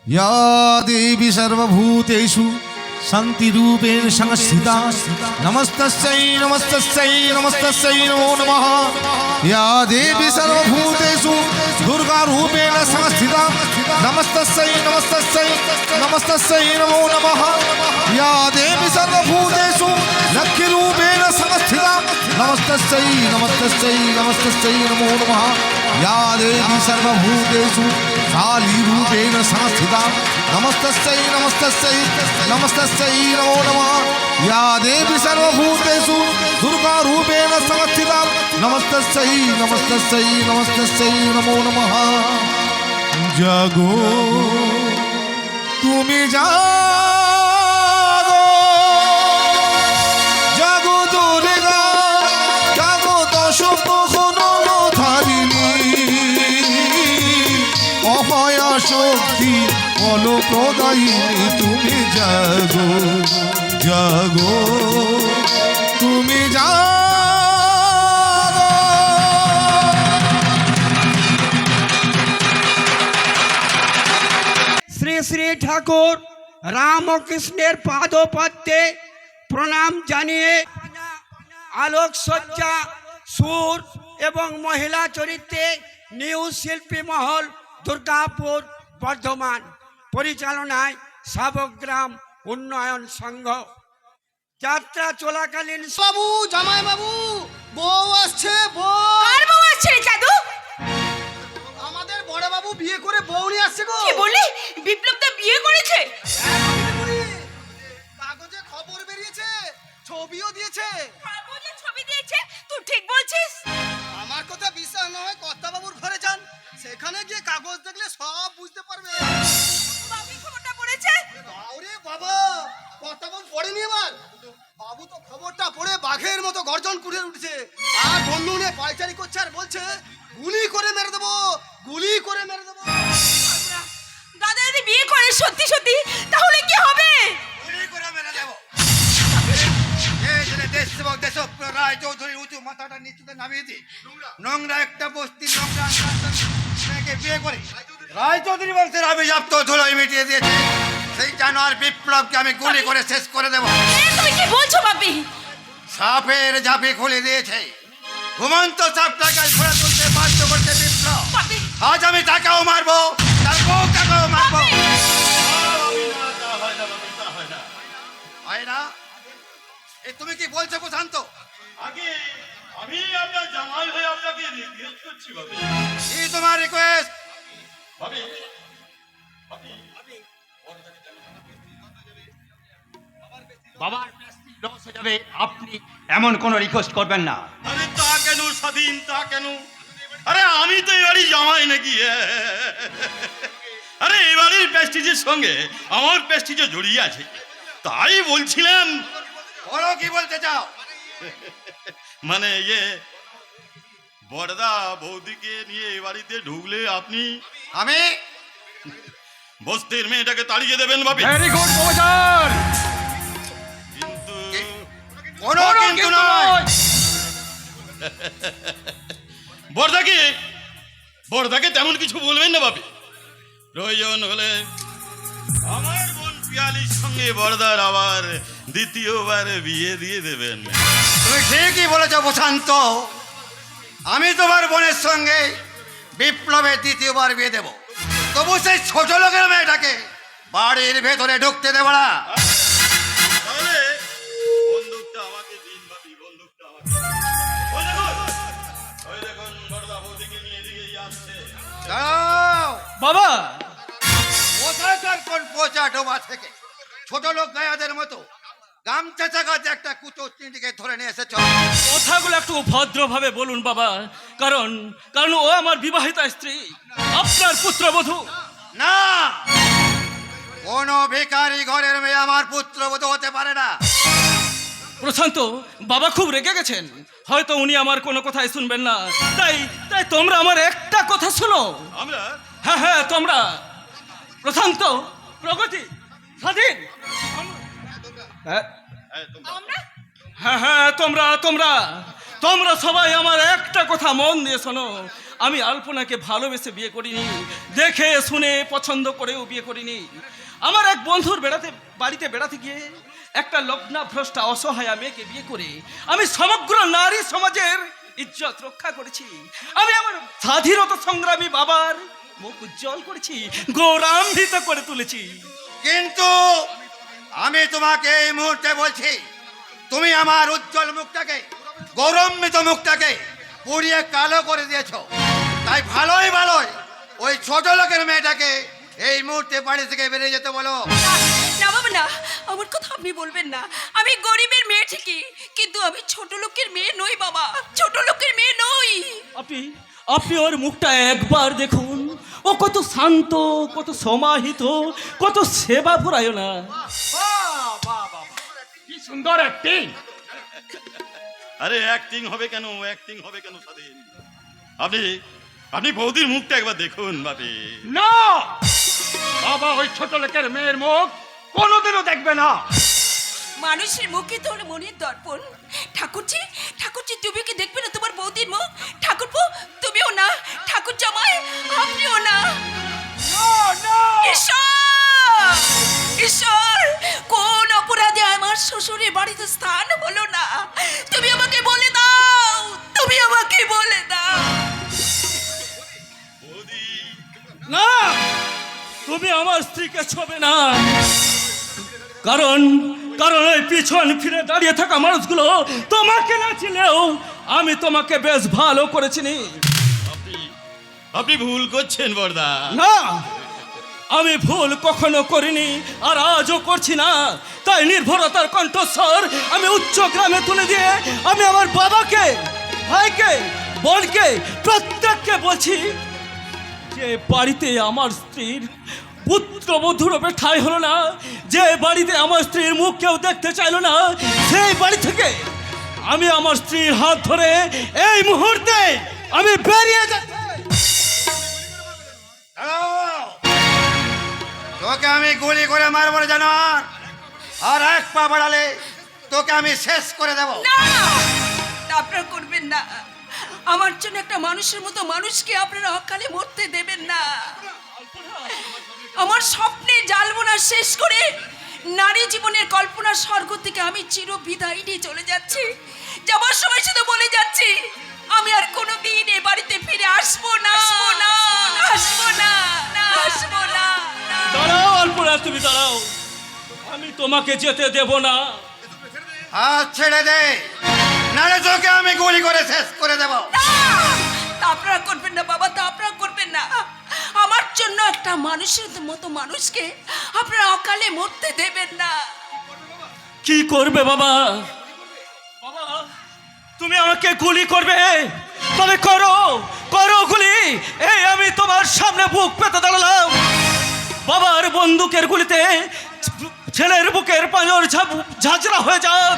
या देवी सर्वभूतेषु शान्तिरूपेण संस्थिता नमस्तस्यै नमस्तस्यै नमस्तस्यै नमो नमः। या देवी सर्वभूतेषु दुर्गारूपेण संस्थिता नमस्तस्यै नमस्तस्यै नमस्तस्यै नमो नमः। या देवी सर्वभूतेषु लक्ष्मीरूपेण संस्थिता नमस्तस्यै नमस्तस्यै नमस्तस्यै नमो नमः। या देवी सर्वभूतेषु कालीरूपेण संस्थिता नमस्तस्यै नमस्तस्यै नमस्तस्यै नमो नमः। या देवी सर्वभूतेषु दुर्गारूपेण संस्थिता नमस्तस्यै नमस्तस्यै नमस्तस्यै नमो नमः। जागो तुमी जागो जागो दुर्गा जागो दश धारिणी অভয়া শক্তি অলপ্রদায়িনী তুমি জাগো জাগো তুমি জাগো। শ্রী শ্রী ঠাকুর রামকৃষ্ণের পাদপদ্মে প্রণাম জানিয়ে আলোকসজ্জা সুর এবং মহিলা চরিত্রে নিউ শিল্পী মহল দুর্গাপুর বর্ধমান পরিচালনায় সাবগ্রাম উন্নয়ন সংঘ যাত্রা চলাকালীন বাবু জামাই বাবু বউ আসছে বউ। কার বউ আসছে রে জাদু? আমাদের বড় বাবু বিয়ে করে বউ নিয়ে আসছে গো। কি বলি? বিপ্লব তো বিয়ে করেছে? কাগজে খবর বেরিয়েছে, ছবিও দিয়েছে। কাগজে ছবি দিয়েছে? তুই ঠিক বলছিস? আমার কথা বিশ্বাস না হয় কর্তা বাবুর ঘরে যান, সেখানে গিয়ে কাগজ দেখলে সব বুঝতে পারবে। বাবু খবরটা পড়েছে? আরে বাবা, কর্তা বাবু পড়েনি এবার। বাবু তো খবরটা পড়ে বাঘের মতো গর্জন করে উঠছে আর বন্ধু নিয়ে পায়চারি করছে আর বলছে গুলি করে মেরে দেবো, গুলি করে মেরে দেবো। দাদা যদি বিয়ে করে সত্যি সত্যি তাহলে কি হবে? গুলি করে মেরে দেবো। দেশসেবক দেশপ্রিয় রায় চৌধুরীর উঁচু মাথাটা নিচুতে নামিয়ে দিই। নোংরা একটা বস্তি নোংরা মেয়েকে বিয়ে করে রায় চৌধুরী বংশের অভিশাপ তো ধুলোয় মিটিয়ে দিয়েছে। সেই জানোয়ার বিপ্লবকে আমি গুলি করে শেষ করে দেবো। তুমি কি বলছো বাপি? সাপের ঝাঁপি খুলে দিয়েছে, ঘুমন্ত সাপটাকে ঘোরা তুলতে বাধ্য করতে বিপ্লব। আজ আমি তাকেও মারবো, তার বউটাকেও মারবো। হয় না? তুমি কি বলছো প্রশান্ত? আগে আমি আপনার জামাই হয়ে আপনাকে নির্দেশ করছি ভাবি। কি তোমার রিকোয়েস্ট? ভাবি বাবার লস হয়ে যাবে, আপনি এমন কোন রিকোয়েস্ট করবেন না। আরে তা কেন স্বাধীন, তা কেন? আরে আমি তো এবারই জামাই নাকি? আরে এবারের প্রেস্টিজের সঙ্গে আমার প্রেস্টিজও জড়িয়ে আছে, তাই বলছিলাম। বলো কি বলতে চাও? মানে বড়দা বৌদিকে নিয়ে এ বাড়িতে ঢুকলে আপনি আমি বস্তির মেয়েটাকে তাড়িয়ে দেবেন ভাবি। Very good proposal. কিন্তু কোনো কিন্তু নয়। বড়দাকে তেমন কিছু বলবেন না ভাবি। প্রয়োজন হলে আমার বোন পিয়ালির সঙ্গে বড়দার আবার দ্বিতীয়বার বিয়ে দিয়ে দেবেন। তুমি ঠিকই বলেছ প্রশান্ত, আমি তোমার বোনের সঙ্গে বিপ্লবের দ্বিতীয়বার বিয়ে দেব। তবু সেই ছোট লোকের মেয়েটাকে বাড়ির ভেতরে ঢুকতে দেব না। তাহলে বন্দুকটা আমাকে দিন ভাবি, বন্দুকটা আমাকে। ওই দেখুন বড়দা বৌদিকে নিয়ে এদিকেই আসছে। দাঁড়াও। বাবা, কোথাকার কোন পচা ডোবা থেকে ছোট লোক গায়াদের মতো গামছা চাকাতে একটা কুচুরটিকে ধরে নিয়ে এসেছ। কথাগুলো একটু ভদ্রভাবে বলুন বাবা, কারণ কারণ ও আমার বিবাহিতা স্ত্রী, আপনার পুত্রবধূ। না, কোন ভিখারি ঘরের মেয়ে আমার পুত্রবধূ হতে পারে না। প্রশান্ত, বাবা খুব রেগে গেছেন, হয়তো উনি আমার কোনো কথাই শুনবেন না, তাই তাই তোমরা আমার একটা কথা শোনো। আমরা হ্যাঁ হ্যাঁ, তোমরা প্রশান্ত, প্রগতি, স্বাধীন, হ্যাঁ আমরা হ্যাঁ হ্যাঁ, তোমরা তোমরা তোমরা সবাই আমার একটা কথা মন দিয়ে শোনো। আমি আলপনাকে ভালোবেসে বিয়ে করিনি, দেখে শুনে পছন্দ করেও বিয়ে করিনি। আমার এক বন্ধুর বাড়িতে বেড়াতে গিয়ে একটা লগ্নভ্রষ্টা অসহায়া মেয়েকে বিয়ে করে আমি সমগ্র নারী সমাজের ইজ্জত রক্ষা করেছি। আমি আমার স্বাধীনতা সংগ্রামী বাবার মুখ উজ্জ্বল করেছি, গৌরবান্বিত করে তুলেছি। কিন্তু আমি তোমাকে এই মুহূর্তে বলছি, তুমি আমার উজ্জ্বল মুখটাকে, গৌরবান্বিত মুখটাকে পুড়িয়ে কালো করে দিয়েছো। তাই ভালোই ভালোই ওই ছোট লোকের মেয়েটাকে এই মুহূর্তে বাড়ি থেকে বেরিয়ে যেতে বলো। না বাবা না, আমার কথা আপনি বলবেন না। আমি গরিবের মেয়ে ঠিকই, কিন্তু আমি ছোট লোকের মেয়ে নই বাবা, ছোট লোকের মেয়ে নই। আপনি আপনি ওর মুখটা একবার দেখুন, ও কত শান্ত, কত সমাহিত, কত সেবা ফুরায় না। কি সুন্দর অ্যাক্টিং! আরে অ্যাক্টিং হবে কেন, অ্যাক্টিং হবে কেন স্বাধীন? আপনি আপনি বৌদির মুখটা একবার দেখুন বাপি। না, বাবা ওই ছোট লোকের মেয়ের মুখ কোনোদিনও দেখবে না। মানুষের মুখে তো হলো মনের দর্পণ। ঠাকুরজি, ঠাকুরজি, তুমি কি দেখবে না তোমার বৌদির মুখ? ঠাকুরপো, তুমিও না। ঠাকুর জামাই, আপনিও না। ঈশ্বর, ঈশ্বর, কোন অপরাধে আমার শ্বশুরের বাড়িতে স্থান হলো না? তুমি আমাকে বলে দাও, তুমি আমাকে বলে দাও। বৌদি, না, তুমি আমার স্ত্রীকে ছোবে না, কারণ কারণ ওই পিছন ফিরে দাঁড়িয়ে থাকা মানুষগুলো তোমাকে না চিনলেও আমি তোমাকে বেশ ভালো করেছি। আপনি আপনি ভুল করছেন বর্দা। না, আমি ভুল কখনো করিনি, আর আজও করছি না। তাই নির্ভরতার কণ্ঠস্বর আমি উচ্চ গ্রামে তুলে দিয়ে আমি আমার বাবাকে, ভাইকে, বোনকে, প্রত্যেককে বলছি যে বাড়িতে আমার স্ত্রীর পুত্রবধূ রূপে ঠাঁই হলো না, যে বাড়িতে আমার স্ত্রীর মুখ কেউ দেখতে চাইলো না, সেই বাড়ি থেকে আমি আমার স্ত্রীর হাত ধরে এই মুহূর্তে আমি বেরিয়ে যাচ্ছি। দাঁড়াও! তোকে আমি গুলি করে মারবো জানোয়ার, আর এক পা বাড়ালে তোকে আমি শেষ করে দেব। না, আপনারা করবেন না। আমার জন্য একটা মানুষের মতো মানুষকে আপনারা অকালে মরতে দেবেন না। আমার স্বপ্নে জালবোনা শেষ করে নারী জীবনের কল্পনা স্বর্গ থেকে আমি চির বিদায় নিয়ে চলে যাচ্ছি। যাবার সময় শুধু বলে যাচ্ছি, আমি আর কোনোদিন এ বাড়িতে ফিরে আসবো না, আসবো না, আসবো না। দাঁড়াও আলপনা, তুমি দাঁড়াও, আমি তোমাকে যেতে দেব না। হাত ছেড়ে দে, নাহলে তোকে আমি গুলি করে শেষ করে দেব। তা আপনারা করবেন না বাবা, তা আপনারা করবেন না। আমার জন্য একটা মানুষের মতো মানুষকে আপনারা অকালে মরতে দেবেন না। কি করবে বাবা? বাবা, তুমি আমাকে গুলি করবে? তবে করো, করো গুলি। এই আমি তোমার সামনে বুক পেতে দাঁড়ালাম। বাবার বন্দুকের গুলিতে ছেলের বুকের পাঁজর ঝাঁঝরা হয়ে যাক,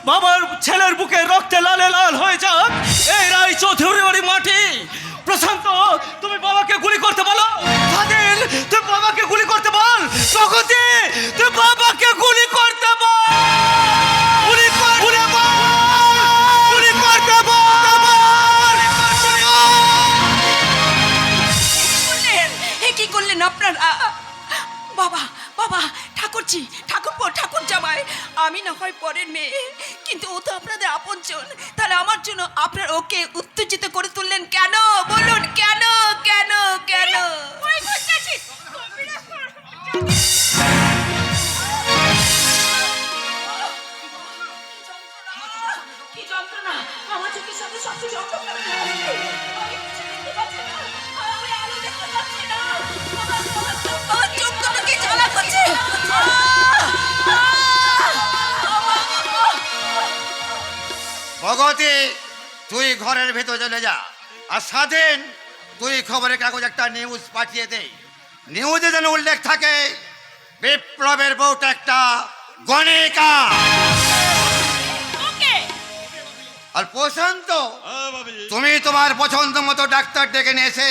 বাবার ছেলের বুকে রক্তে লালে লাল হয়ে যাক এই রায় চৌধুরী বাড়ি মাটি। প্রশান্ত, তুমি বাবাকে গুলি করতে বলো। স্বাধীন, তুই বাবাকে গুলি করতে বল। প্রগতি, তুই বাবাকে গুলি করতে বল। গুলি কর, গুলি বল, গুলি করতে বল। কি করলেন আপনারা? বাবা, বাবা, ঠাকুরজি, ঠাকুরপো, ঠাকুর জামাই, আমি না হয় পরের মেয়ে, কিন্তু ও তো আপনাদের আপনজন। তাহলে আমার জন্য আপনার ওকে উত্তেজিত করে তুললেন কেন? বলুন কেন, কেন, কেন? কি যন্ত্রণা! আমার চোখের সামনে সবকিছু অন্ধকার হয়ে গেছে। আমি কিছু দেখতে পাচ্ছি না, আমি আলো দেখতে পাচ্ছি না। আমার চোখ আমাকে জ্বালা করছে। প্রগতি তুই ঘরের ভেতর চলে যা, আর স্বাধীন তুই খবরের কাগজ একটা নিউজ পাঠিয়ে দে। নিউজে যেন উল্লেখ থাকে বিপ্লবের বউটা একটা গণিকা। ওকে। আর প্রশান্ত, হ্যাঁ বাবি। তুমি তোমার পছন্দ মতো ডাক্তার ডেকে নিয়ে এসে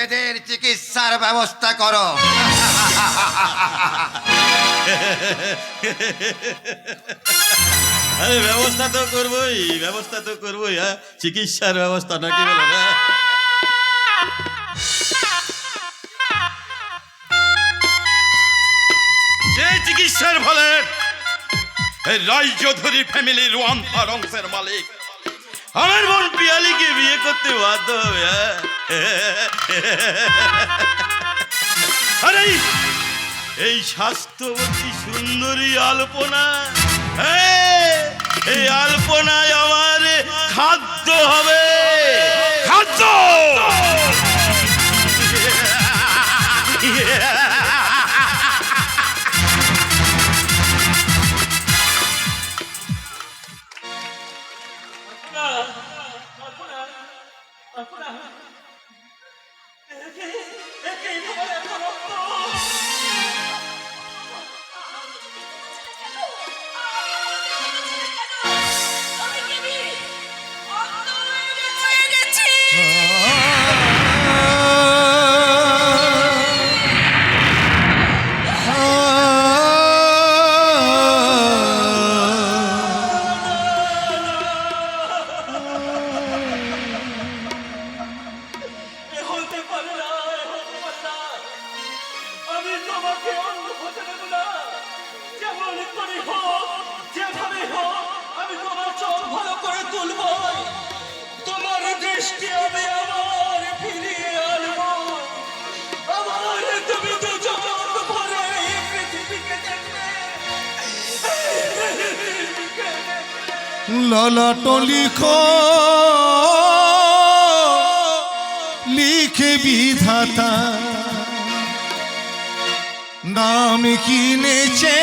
এদের চিকিৎসার ব্যবস্থা করো। আরে ব্যবস্থা তো করবোই, ব্যবস্থা তো করবোই। হ্যাঁ, চিকিৎসার ব্যবস্থা নাকি বলো না? যে চিকিৎসার ফলে এই রায়চৌধুরী ফ্যামিলির ওয়ান্থার অংশের মালিক আমার বোন পিয়ালিকে বিয়ে করতে বাধ্য হবে। আরে এই স্বাস্থ্যবতী সুন্দরী আলপনা, এই আলপনায় আমার খাদ্য হবে, খাদ্য। আমি কেবি অন্ধ হয়ে গেছি। হতে পারে না, হতে পারে না। আমি তোমাকে অন্য হতে দেব না। যেমন করে হোক, যেভাবে হোক, আমি তোমার চোখ ভালো করে তুলব। তোমার দৃষ্টি আমি আবার ফিরিয়ে আনবো। আমার তুমি তো জগৎ ভরে এই পৃথিবীকে দেখবে। ললাট লিখো, লিখে বিধাতা নাম কিনেছে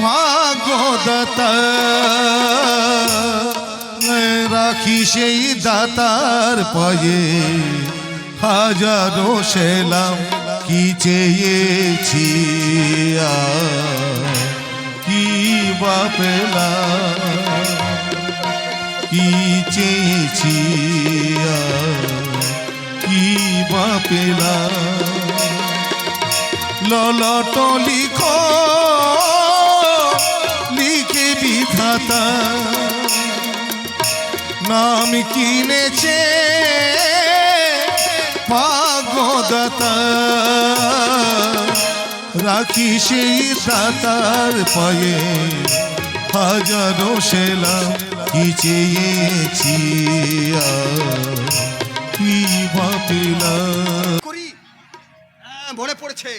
ভাগ্যদাতা। রাখি সেই দাতার পায়ে হাজারো সেলাম, কি চেয়েছি আর কি বা পেলাম, কি চেয়েছি আর কি বা পেলাম। ললাট লিখো, লিখে বিধাতা নাম কিনেছে ভাগ্যদাতা। রাখি সেই দাতার পায়ে হাজারো সেলাম, কি চেয়েছি আর কি বা পেলাম। করি মনে পড়েছে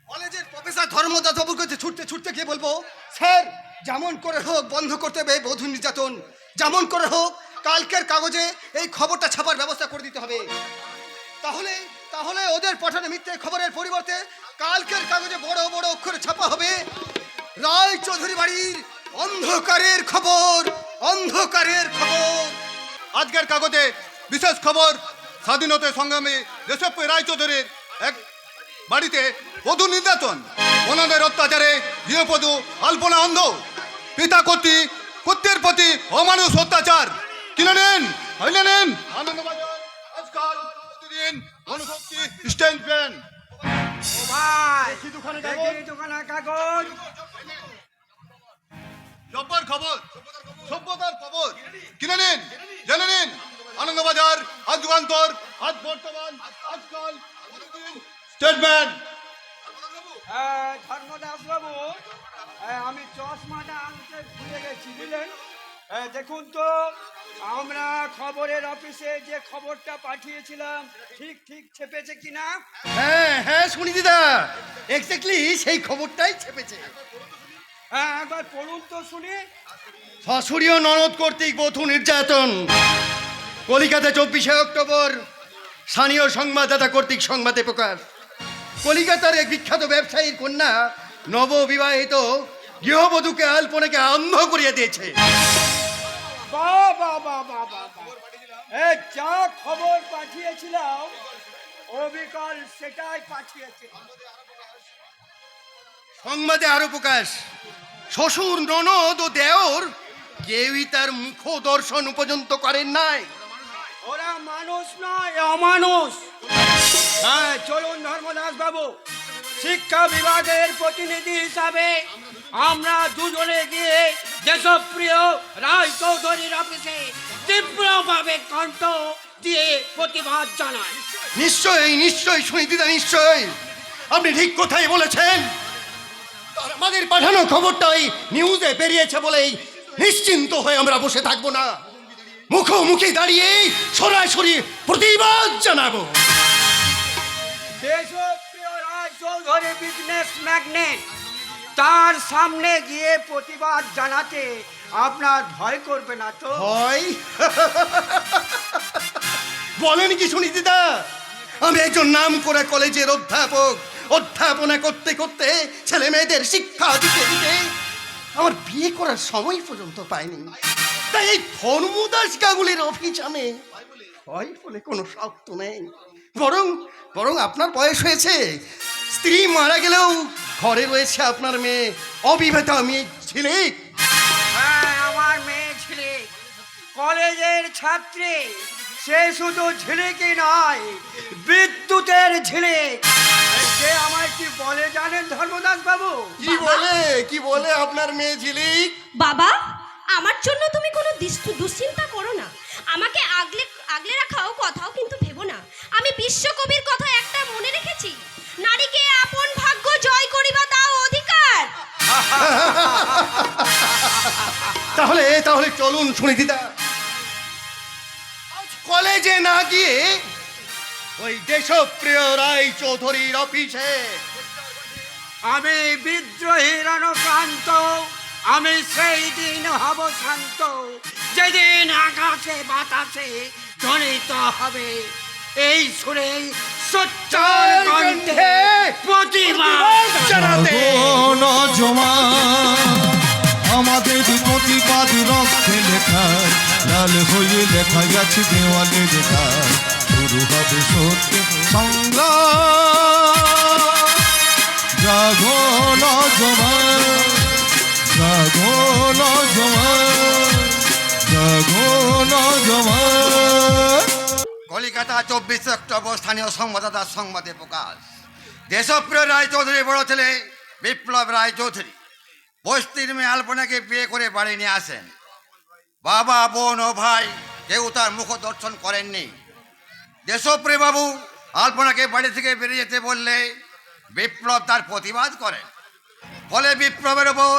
কলেজের প্রফেসর ধর্মদাস বাবুর কাছে ছুটতে ছুটতে গিয়ে বলবো, স্যার যেমন করে হোক বন্ধ করতে হবে বধূ নির্যাতন, যেমন করে হোক কালকের কাগজে এই খবরটা ছাপার ব্যবস্থা করে দিতে হবে। তাহলে তাহলে ওদের পাঠানো মিথ্যে খবরের পরিবর্তে কালকের কাগজে বড় বড় অক্ষরে ছাপা হবে রায়চৌধুরী বাড়ির অন্ধকারের খবর, অন্ধকারের খবর। আজকের কাগজে বিশেষ খবর, স্বাধীনতা সংগ্রামী দেশপ্রিয় রায়চৌধুরীর এক বাড়িতে বধূ নির্যাতন, ওনাদের অত্যাচারে গৃহবধূ আলপনা অন্ধ, পিতা কর্তৃর প্রতি অমানুষ অত্যাচার। কিনে নেন, হইলে নেন। আনন্দবাজার আজকাল প্রতিদিন গণশক্তি স্ট্যান্ড ফ্যান। ও ভাই, দেখি দোকানে দেখি কাগজ। দোকানের কাগজ। জব্বার খবর, সভ্যতার খবর কিনে নিন, জেনে নিন। আনন্দবাজার, আজ যুগান্তর, আজ বর্তমান, আজকাল স্টেটমেন্ট। ধর্মদাস বাবু, আমি চশমাটা আনতে ভুলে গেছি, বুঝলেন? দেখুন তো আমরা খবরের অফিসে যে খবরটা পাঠিয়েছিলাম ঠিক ঠিক ছেপেছে কিনা। হ্যাঁ হ্যাঁ শুনি দিদা, এক্স্যাক্টলি সেই খবরটাই ছেপেছে। হ্যাঁ একবার পড়ুন তো শুনি। শাশুড়ি ও ননদ কর্তৃক বধূ নির্যাতন, কলিকাতা 24শে অক্টোবর স্থানীয় সংবাদদাতা কর্তৃক সংবাদে প্রকাশ। কলিকাতার এক বিখ্যাত ব্যবসায়ীর কন্যা নববিবাহিত গৃহবধূকে আলপনাকে অন্ধ করিয়ে দিয়েছে। বাবা বাবা বাবা, এই যা খবর পাঠিয়েছিলাম অবিকল সেটাই পাঠিয়েছে। সংবাদে আরো প্রকাশ, শ্বশুর ননদ ও দেওর কেউই তার মুখ দর্শন পর্যন্ত করেন নাই। ওরা মানুষ নয়, অমানুষ। হ্যাঁ, চলুন ধর্মদাস বাবু, শিক্ষা বিভাগের প্রতিনিধি হিসাবে আমরা দুজনে গিয়ে দেশপ্রিয় রায় চৌধুরীর অফিসে তীব্রভাবে কণ্ঠ দিয়ে প্রতিবাদ জানাই। নিশ্চয়ই নিশ্চয়ই সুনীতিদা, নিশ্চয়ই আপনি ঠিক কথাই বলেছেন। আর আমাদের পাঠানো খবরটাই নিউজে বেরিয়েছে বলেই নিশ্চিন্ত হয়ে আমরা বসে থাকবো না, মুখোমুখি দাঁড়িয়ে সরাসরি প্রতিবাদ জানাবো। দেশপ্রিয় রায় চৌধুরী বিজনেস ম্যাগনেট, তার সামনে গিয়ে প্রতিবাদ জানাতে আপনার ভয় করবে না তো? হয় বলেন কি সুনীতিদা, আমি একজন নাম করে কলেজের অধ্যাপক, অধ্যাপনা করতে করতে ছেলে মেয়েদের শিক্ষা দিতে দিতে আমার বিয়ে করার সময় পর্যন্ত পাইনি। তাই এই ধর্মদাসকাগুলির অফিস আমি ভয় বলে কোনো শব্দ নেই। বরং বরং আপনার বয়স হয়েছে, স্ত্রী মারা গেলেও ঘরে রয়েছে আপনার মেয়ে, অবিবাহিতা মেয়ে ছেলে। হ্যাঁ, আমার মেয়ে ছেলে কলেজের ছাত্রী, সে শুধু ঝিলিকি নয়, বিদ্যুতের ঝিলিক। সে আমায় কি বলে জানেন ধর্মদাস বাবু? কি বলে আপনার মেয়ে ঝিলিক? বাবা, আমার জন্য তুমি কোনো দুশ্চিন্তা করো না। আমাকে আগলে আগলে রাখাও কথাও কিন্তু ভেবো না। আমি বিশ্বকবির কথা একটা মনে রেখেছি, নারীকে আপন ভাগ্য জয় করিবা দাও অধিকার। তাহলে তাহলে চলুন সুনীতিদা, আজ কলেজে না গিয়ে ওই দেশপ্রিয় রায় চৌধুরীর অফিসে আমি বিদ্রোহী রণক্রান্ত, আমি সেই দিন হব শান্ত, যেদিন আকাশে বাতাসে ধ্বনিত হবে এই সুরে সোচ্চার কণ্ঠে প্রতিবাদ জানাতে। আমাদের প্রতিবাদ রক্তে লেখা, লাল হয়ে লেখা গেছে দেওয়ালে লেখা। শুরু হবে সত্য সংগ্রাম, জাগো নওজোয়ান, জাগো নওজোয়ান, জাগো নওজোয়ান। কলিকাতা 24 অক্টোবর স্থানীয় সংবাদদাতার সংবাদে প্রকাশ। দেশপ্রিয় রায় চৌধুরী বড় ছেলে বিপ্লব রায় চৌধুরী বস্তির মেয়ে আলপনাকে বিয়ে করে বাড়ি নিয়ে আসেন। বাবা, বোন ও ভাই কেউ তার মুখ দর্শন করেননি। দেশপ্রিয় বাবু আলপনাকে বাড়ি থেকে বেরিয়ে যেতে বললে বিপ্লব তার প্রতিবাদ করেন। ফলে বিপ্লবের ওপর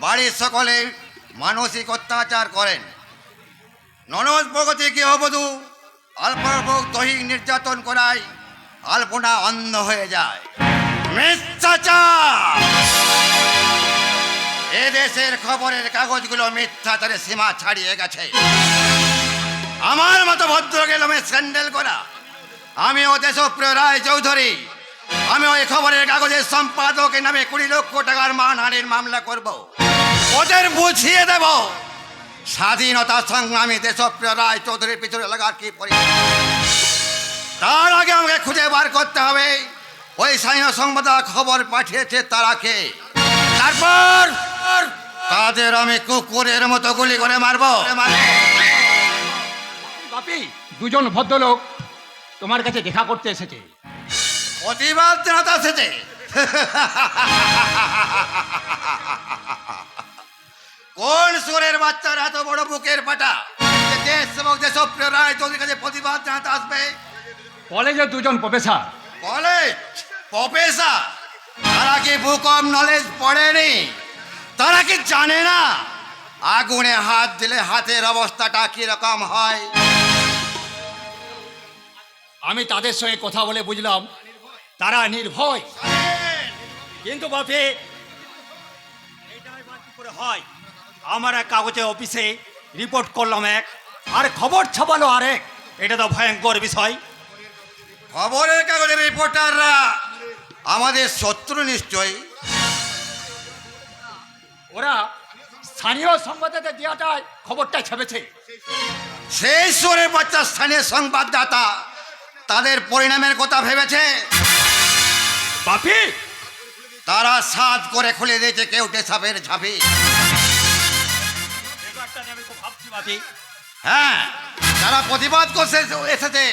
বাড়ির সকলে মানসিক অত্যাচার করেন। ননদ প্রগতি গৃহবধূ আলপনার উপর দৈহিক নির্যাতন করায় আলপনা অন্ধ হয়ে যায়। মিথ্যাচার! এদেশের খবরের কাগজগুলো মিথ্যাচারের সীমা ছাড়িয়ে গেছে। আমার মতো ভদ্রকে লোমে স্যান্ডেল করা আমিও দেশপ্রিয় রায় চৌধুরী, আমি ওই খবরের কাগজের সম্পাদকের নামে 20 লক্ষ টাকার মানহানির মামলা করব। ওদের বুঝিয়ে দেব স্বাধীনতা সংগ্রামী দেশপ্রিয় রায় চৌধুরীর পিছনে লাগার কি পরিমাণ। তার আগে আমাকে খুঁজে বার করতে হবে ওই স্থানীয় সংবাদদাতা খবর পাঠিয়েছে তারা কে। তারপর তাদের আমি কুকুরের মতো গুলি করে মারবো। বাপি, দুজন ভদ্রলোক তোমার কাছে দেখা করতে এসেছে। প্রতিবাদ জানাতে এসেছে। কোন সুরের বাচ্চার এত বড় বুকের পাটা যে দেশ এবং দেশপ্রিয় রায় চৌধুরীর কাছে প্রতিবাদ জানাতে আসবে? কলেজের দুজন প্রফেসর। College professor? তারা কি বুক অফ নলেজ পড়েনি? তারা কি জানে না আগুনে হাত দিলে হাতের অবস্থাটা কিরকম হয়? আমি তাদের সঙ্গে কথা বলে বুঝলাম তারা নির্ভয়। কিন্তু বাপি, এটা এবার কি করে হয়? আমার এক কাগজে অফিসে রিপোর্ট করলাম এক, আর খবর ছাপালো আরেক। এটা তো ভয়ঙ্কর বিষয়। খবরের কাগজের রিপোর্টাররা আমাদের শত্রু নিশ্চয়ই। ওরা স্থানীয় সংবাদদাতা দেওয়াটায় খবরটা ছেপেছে। সেই সুরের বাচ্চা স্থানীয় সংবাদদাতা তাদের পরিণামের কথা ভেবেছে? বাপি, তারা সাদ করে খুলে দিয়েছে কেউটে সাপের ঝাঁপি। ব্যাপারটা নিয়ে আমি খুব ভাবছি বাপি। হ্যাঁ, যারা প্রতিবাদ করছে এসেছে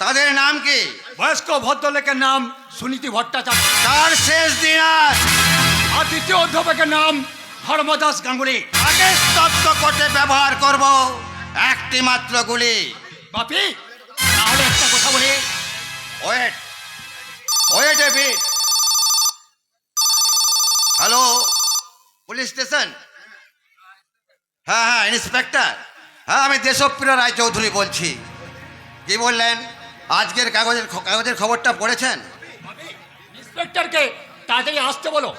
তাদের নাম কি? বয়স্ক ভদ্রলোকের নাম সুনীতি ভট্টাচার্য, তার শেষ দিন আজ। আর দ্বিতীয় অধ্যাপকের নাম ধর্মদাস গাঙ্গুলি। আগে তত্ত্ব করতে ব্যবহার করব একটি মাত্র গুলি। বাপি, তাহলে একটা কথা বলি। Wait wait a bit. Hello, police station? হ্যাঁ হ্যাঁ, ইন্সপেক্টর। হ্যাঁ, আমি দেশপ্রিয় রায়চৌধুরী বলছি। কি বললেন? আজকের কাগজের খবরটা পড়েছেন? ইন্সপেক্টরকে তাড়াতাড়ি আসতে বলো।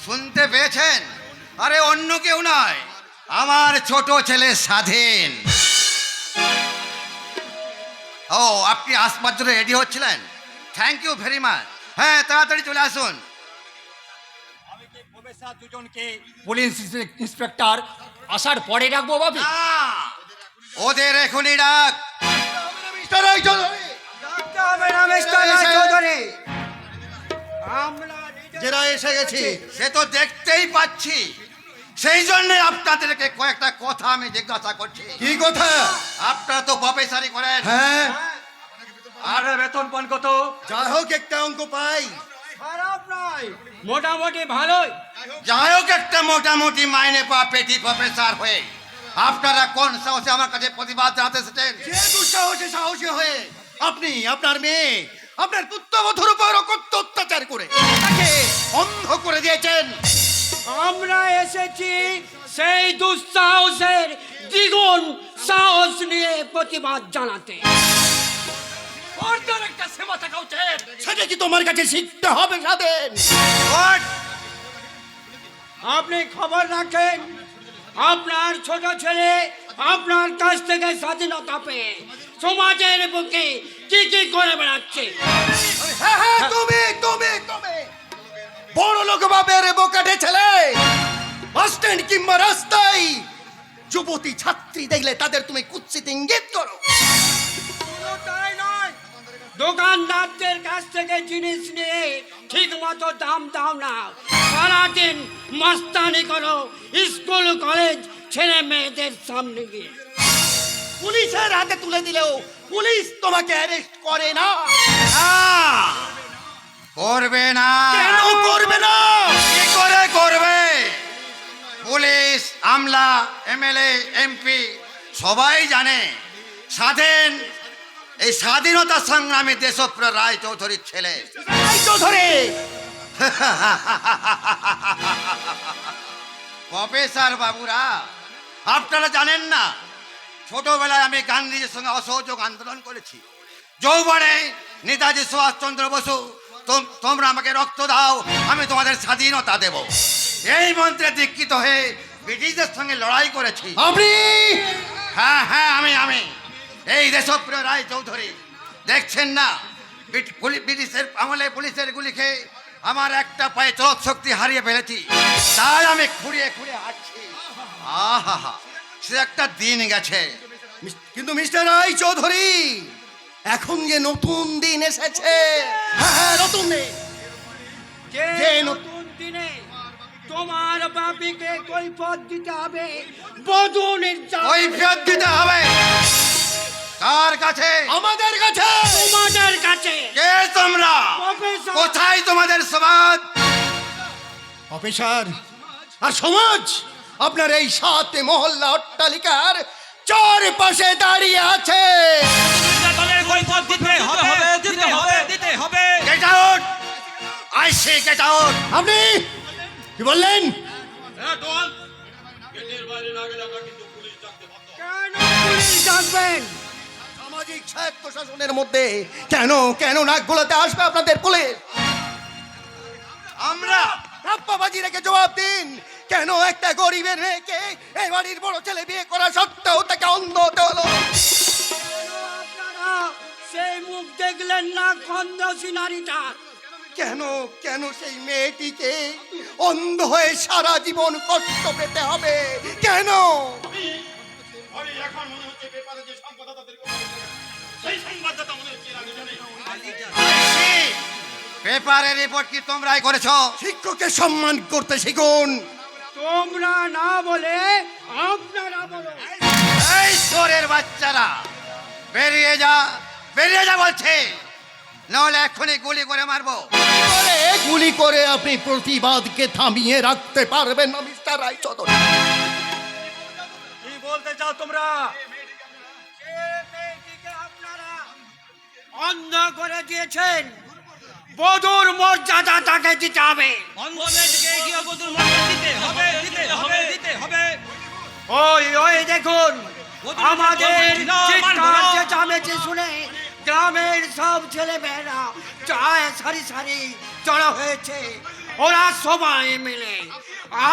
শুনতে পেয়েছেন? আরে অন্য কেউ নয়, আমার ছোট ছেলে স্বাধীন। ও, আপনি আসবার জন্য রেডি হচ্ছিলেন? Thank you very much. হ্যাঁ, তাড়াতাড়ি চলে আসুন। আমি কি প্রফেসর দুজনকে পুলিশ ইন্সপেক্টর আসার পরে ডাকবো বাপি? ওদের এখনই ডাক। মিস্টার রায়চৌধুরী, ডাকতে হবে না মিস্টার রায়চৌধুরী। আমরা যারা এসে গেছি। সে তো দেখতেই পাচ্ছি, সেই জন্য আপনাদেরকে কয়েকটা কথা আমি জিজ্ঞাসা করছি। কি কথা? আপনারা তো প্রফেসরি করেন, হ্যাঁ, আর বেতন পান কত? যা হোক একটা অঙ্ক পাই। খারাপ নয়, মোটামুটি ভালোই। যাই হোক একটা মোটামুটি মাইনে পাওয়া পেটি প্রফেসর হয়ে আপনারা কোন সাহসে আমার কাছে প্রতিবাদ জানাতে এসেছেন? যে দুঃসাহসে সাহসী হয়ে আপনি আপনার মেয়ে, আপনার পুত্রবধূর উপর অকথ্য অত্যাচার করে তাকে অন্ধ করে দিয়েছেন। আমরা এসেছি সেই দুঃসাহসের দ্বিগুণ সাহস নিয়ে প্রতিবাদ জানাতে। ওর একটা সেবা থাকা উচিত। সেটা কি তোমার কাছে শিখতে হবে স্বাধীন? What? আপনি খবর রাখেন, আপনার ছোট ছেলে আপনার কাছ থেকে স্বাধীনতা পেয়ে সমাজের বুকে কি কি করে বেড়াচ্ছে। হ্যাঁ হ্যাঁ, তুমি তুমি তুমি বড় লোক বাপের বোকাটে ছেলে। বাস স্ট্যান্ড কিংবা রাস্তায় যুবতী ছাত্রী দেখলে তাদের তুমি কুৎসিত ইঙ্গিত করো। শুধু তাই নয়, দোকানদারদের কাছ থেকে জিনিস নিয়ে ঠিক মতো দাম দাও না, সারাদিন মাস্তানি করো স্কুল কলেজ ছেলে মেয়েদের সামনে গিয়ে। পুলিশের হাতে তুলে দিলেও পুলিশ তোমাকে অ্যারেস্ট করে না। করবে না। কেন করবে না? কি করে করবে? পুলিশ, আমলা, এমএলএ, এমপি সবাই জানে স্বাধীন এই স্বাধীনতা সংগ্রামী দেশপ্রিয় রায়চৌধুরীর ছেলে। রায়চৌধুরী, প্রফেসর বাবুরা, আপনারা জানেন না, ছোটবেলায় আমি গান্ধীজির সঙ্গে অসহযোগ আন্দোলন করেছি। যৌবনে নেতাজি সুভাষচন্দ্র বসু, তোমরা আমাকে রক্ত দাও, আমি তোমাদের স্বাধীনতা দেব, এই মন্ত্রে দীক্ষিত হয়ে ব্রিটিশদের সঙ্গে লড়াই করেছি। আপনি? হ্যাঁ হ্যাঁ, আমি এই দেশপ্রিয় রায়চৌধুরী। দেখছেন না, ব্রিটিশের আমলে পুলিশের গুলি খেয়ে আমার একটা পায়ে চলৎ শক্তি হারিয়ে ফেলেছি, তাই আমি খুঁড়িয়ে খুঁড়িয়ে হাঁটছি। আহা, সে একটা দিন গেছে। কিন্তু মিস্টার রায়চৌধুরী, এখন যে নতুন দিন এসেছে। হ্যাঁ হ্যাঁ, নতুন দিন। যে যে নতুন দিনে তোমার বাপিকে কৈফিয়ত দিতে হবে বধূ নির্যাতন। কৈফিয়ত দিতে হবে কার কাছে? আমাদের কাছে। তোমাদের কাছে। কে তোমরা? প্রফেসর। কোথায় তোমাদের সমাজ? অফিসার আর সমাজ আপনার এই 7 মহল্লা অট্টালিকার চারপাশে দাঁড়িয়ে আছে। Get out! I say get out! আপনি কি বললেন? কেন পুলিশ ডাকবেন? সামাজিক স্বায়ত্তশাসনের মধ্যে কেন কেন নাক গলাতে আসবে আপনাদের পুলিশ? আমরা রাপ্পাবাজি রেখে জবাব দিন। কেন একটা গরিবের মেয়েকে এই বাড়ির বড় ছেলে বিয়ে করা সত্ত্বেও তাকে অন্ধ হতে হলো? কেন আপনারা সেই মুখ দেখলেন না খন্দসী নারীটার? কেন কেন সেই মেয়েটিকে অন্ধ হয়ে সারা জীবন কষ্ট পেতে হবে কেন? আমি এখন মনে হচ্ছে পেপারে যে সংবাদদাতা সেই সংবাদদাতা মনে হচ্ছে এরা দুজনেই। পেপারের রিপোর্ট কি তোমরাই করেছ? শিক্ষককে সম্মান করতে শিখুন। তোমরা না বলে আপনারা বলো। এই চোরের বাচ্চারা, বেরিয়ে যা, বেরিয়ে যা বলছে, নাহলে এক্ষুনি গুলি করে মারবো। গুলি করে আপনি প্রতিবাদকে থামিয়ে রাখতে পারবেন না মিস্টার রায়চৌধুরী। কি বলতে চাও তোমরা? আপনারা অন্ধ করে দিয়েছেন, বধূর মর্যাদা তাকে দিতে হবে। ওই দেখুন, আমাদের চিৎকার চেঁচামেচি শুনে গ্রামের সব ছেলে মেয়েরা সারি সারি জড়ো হয়েছে। ওরা সবাই মিলে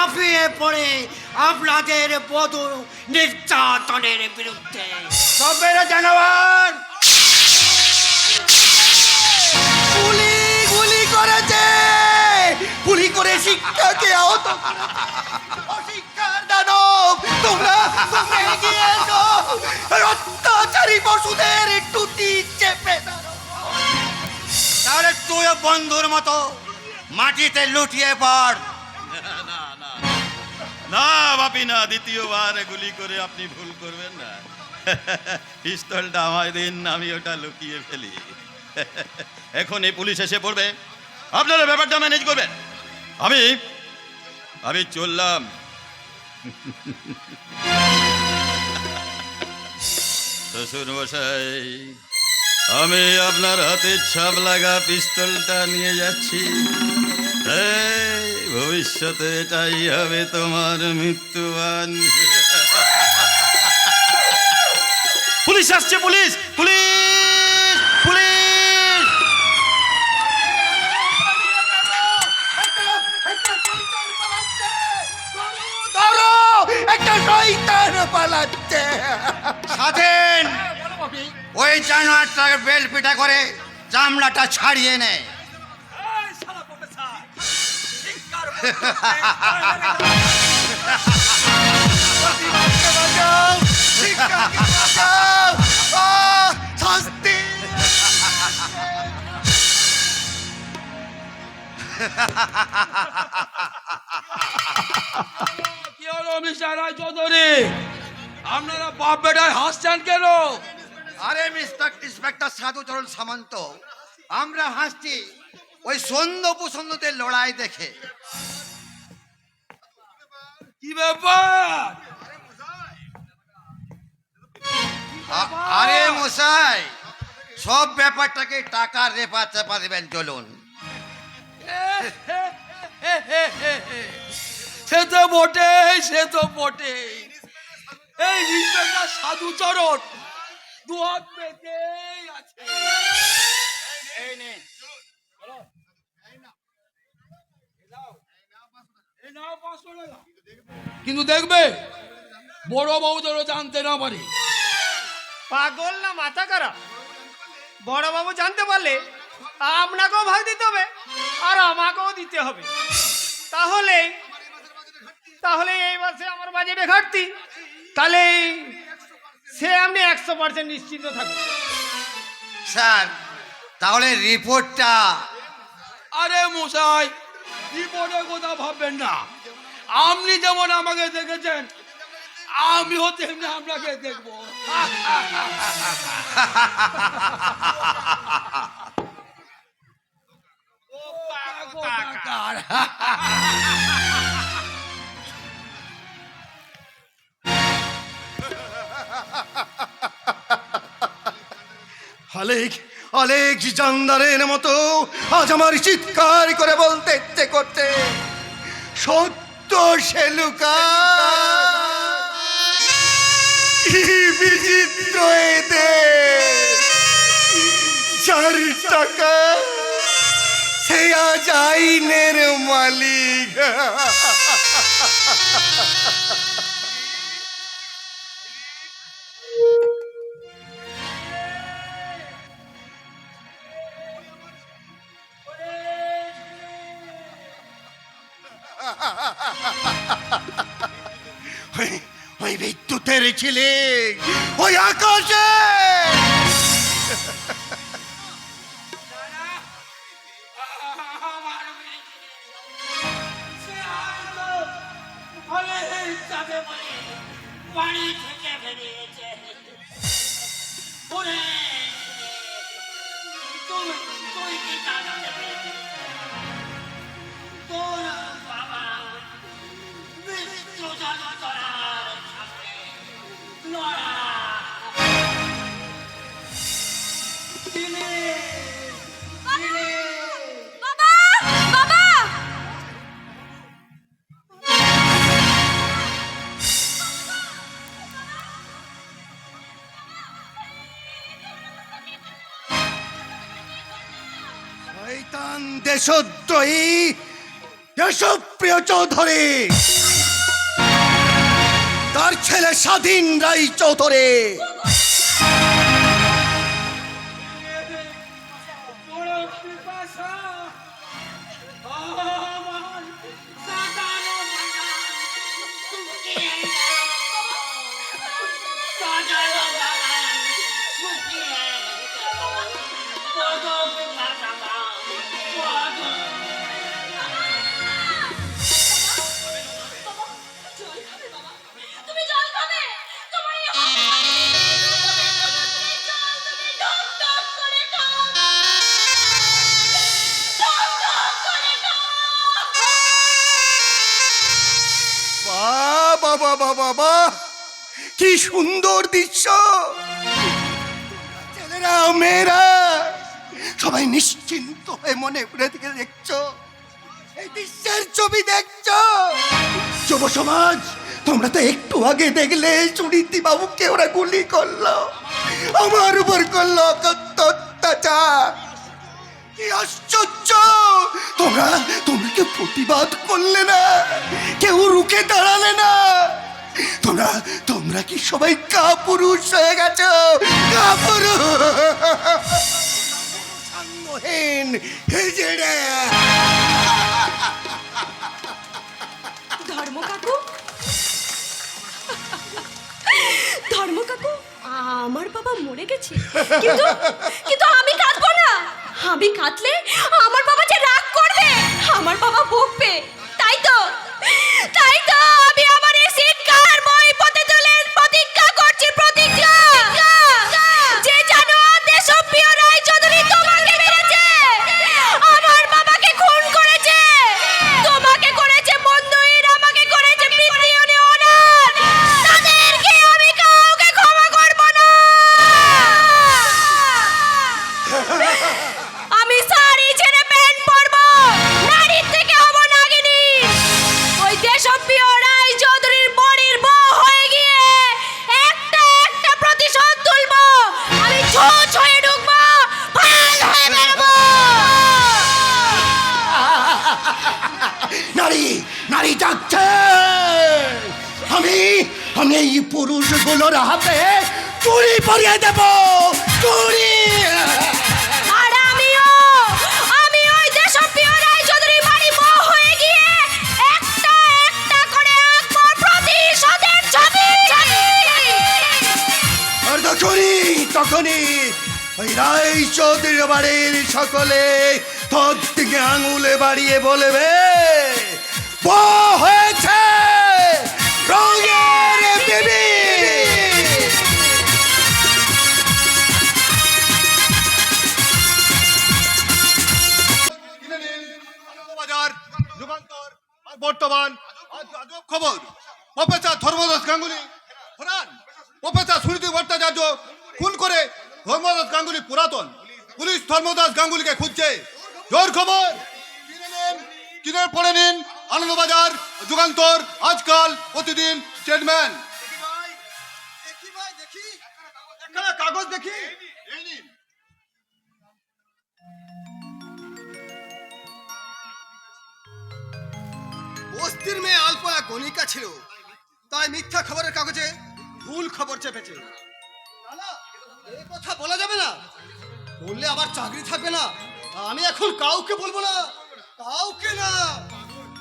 আফিয়ে পড়ে আপনাদের বধূ নির্যাতনের বিরুদ্ধে সব বেড়ে জানাবার। গুলি গুলি করেছে, গুলি করে শিক্ষাকে আহত অশিক্ষার দানব। তোমরা তোমরা এগিয়ে এসো, এই অত্যাচারী পশুদের টুটি চেপে ধরো। তাহলে তুইও বন্ধুর মতো মাটিতে লুটিয়ে পড়। না বাপি না, দ্বিতীয়বার গুলি করে আপনি ভুল করবেন না। পিস্তলটা আমায় দিন, আমি ওটা লুকিয়ে ফেলি। এখন এই পুলিশ এসে পড়বে, আপনারা ব্যাপারটা ম্যানেজ করবেন। আমি চললাম। শ্বশুর মশাই, আমি আপনার হাতে ছাপ লাগা পিস্তলটা নিয়ে যাচ্ছি। এই ভবিষ্যতে এটাই হবে তোমার মৃত্যুবান। পুলিশ আসছে, পুলিশ পুলিশ পুলিশ! ধরো, একটা শয়তান পালাচ্ছে। স্বাধীন, ওই জানোয়ারটাকে বেল পিটা করে চামড়াটা ছাড়িয়ে নে। শাস্তি কি হলো মিস্টার রায়চৌধুরী, আপনারা বাপ বেটায় হাসছেন কেন? আরে মিস্টার ইন্সপেক্টর সাধুচরণ সামন্ত, আমরা হাসছি ওই সন্ধ্যপুসন্ধ্যদের লড়াই দেখে। কি ব্যাপার? আরে মশাই, সব ব্যাপারটাকে টাকার রেপা চেপা দেবেন, চলুন। সে তো বটে, সে তো বটে। এই ইন্সপেক্টর সাধুচরণ দু হাত পেতেই আছে। এই নে, এই নাও 500 টাকা। কিন্তু দেখবে বড় বাবু যেন জানতে না পারে। পাগল না মাথা খারাপ? বড় বাবু জানতে পারলে আপনাকেও ভাগ দিতে হবে আর আমাকেও দিতে হবে। তাহলে তাহলে এই মাসে আমার বাজেটে ঘাটতি, তাহলে সে আপনি 100% নিশ্চিন্ত থাকুন। স্যার, তাহলে রিপোর্টটা? আরে মশাই, রিপোর্টের কথা ভাববেন না। আপনি যেমন আমাকে দেখেছেন, আমিও তেমনি আপনাকে দেখবো। অলেখ অলেখ জানদারের মতো আজ আমার চিৎকার করে বলতে ইচ্ছে করছে, সত্য সে লুকায়। বিচিত্র এদের, যার টাকা সে আজ আইনের মালিক। ভূতের ছিলে ওই আকাশে। বাড়ি থেকে বেরিয়েছে তুই কি জানাতে পেরেছিস? তোর বাবা মৃত্যু যন্ত্রণার সাথে লড়া। বাবা বাবা শয়তান দেশদ্রোহী দেশপ্রিয় চৌধুরী, তার ছেলে স্বাধীন রায় চৌধুরী বড় পিপাসা আমার সাজানো বাগান শুকিয়ে গেল। সাজানো বাগান শুকিয়ে গেল। কদম লাগাবা, কদম। তুমি জল খাবে? তোমার এই তুমি ঢক ঢক করে খাও। ঢক ঢক করে খাও। বাবা বাবা বাবা, কি সুন্দর দৃশ্য! ছেলেরা মেয়েরা সবাই নিশ্চিন্ত হয়ে মনে করে দিকে দেখছো, এই দৃশ্যের ছবি দেখছো। যুব সমাজ, তোমরা তো একটু আগে দেখলে সুনীতি বাবুকে ওরা গুলি করলো, আমার উপর করলো কত অত্যাচার। কি আশ্চর্য! তোমরা তোমরা কেউ প্রতিবাদ করলে না, কেউ রুখে দাঁড়ালে না। তোমরা তোমরা কি সবাই কাপুরুষ হয়ে গেছো? সাঙ্গহীন হিজড়ে। ধর্ম কাকু, ধর্ম কাকু, আমার বাবা মরে গেছে, কিন্তু কিন্তু আমি কাঁদবো না। আমি কাঁদলে আমার বাবা যে রাগ করবে, আমার বাবা বকবে। তাই তো আমি আমার এই শিক্ষার বই পথে তুলে প্রতিজ্ঞা করছি, প্রতিজ্ঞা যে জানো দেশপ্রিয় রায় চৌধুরী তোমাকে মেরেছে, আমার বাবাকে খুন করেছে, তোমাকে করেছে বন্ধুহীন, আমাকে করেছে পিতৃহীন অনাথ। তাদেরকে আমি কাউকে ক্ষমা করব না। আমি শাড়ি ছেড়ে প্যান্ট পরবো, নারীর থেকে হব নাগিনী। ওই দেশপ্রিয় রায় চৌধুরীর বড়ির বউ হয়ে গিয়ে একটা একটা প্রতিশোধ তুলবো। আমি ছোঁচ হয়ে ঢুকবো, ফাল হয়ে বেরোবো। নারী নারী যাচ্ছে। আমি আমি এই পুরুষগুলোর হাতে চুরি পরিয়ে দেব, চুরি। আর আমিও ওই দেশপ্রিয় রায় চৌধুরীর বাড়ি বউ হয়ে গিয়ে একটা একটা করে আঁকবো প্রতিশোধের ছবি। আর তখনই ওই রায় চৌধুরীর বাড়ির সকলে তোর দিকে আঙুলে বাড়িয়ে বলবে, বউ হয়েছে রঙের বেবি। বাজার যুগান্তর আর বর্তমান আজব খবর। Professor Dharmadas Ganguly Ferran. Professor Suniti Bhattacharya খুন করে ধর্মদাস গাঙ্গুলি পুরাতন। পুলিশ ধর্মদাস গাঙ্গুলিকে খুঁজছে। জোর খবর, কিনে পড়ে নিন আনন্দবাজার, যুগান্তর, আজকাল, প্রতিদিন, স্টেটম্যান। কাগজ দেখি। বস্তির মেয়ে অল্প এক গণিকা ছিল, তাই মিথ্যা খবরের কাগজে ভুল খবর চেপেছে। এই কথা বলা যাবে না, বললে আবার চাকরি থাকবে না। আমি এখন কাউকে বলবো না, কাউকে না।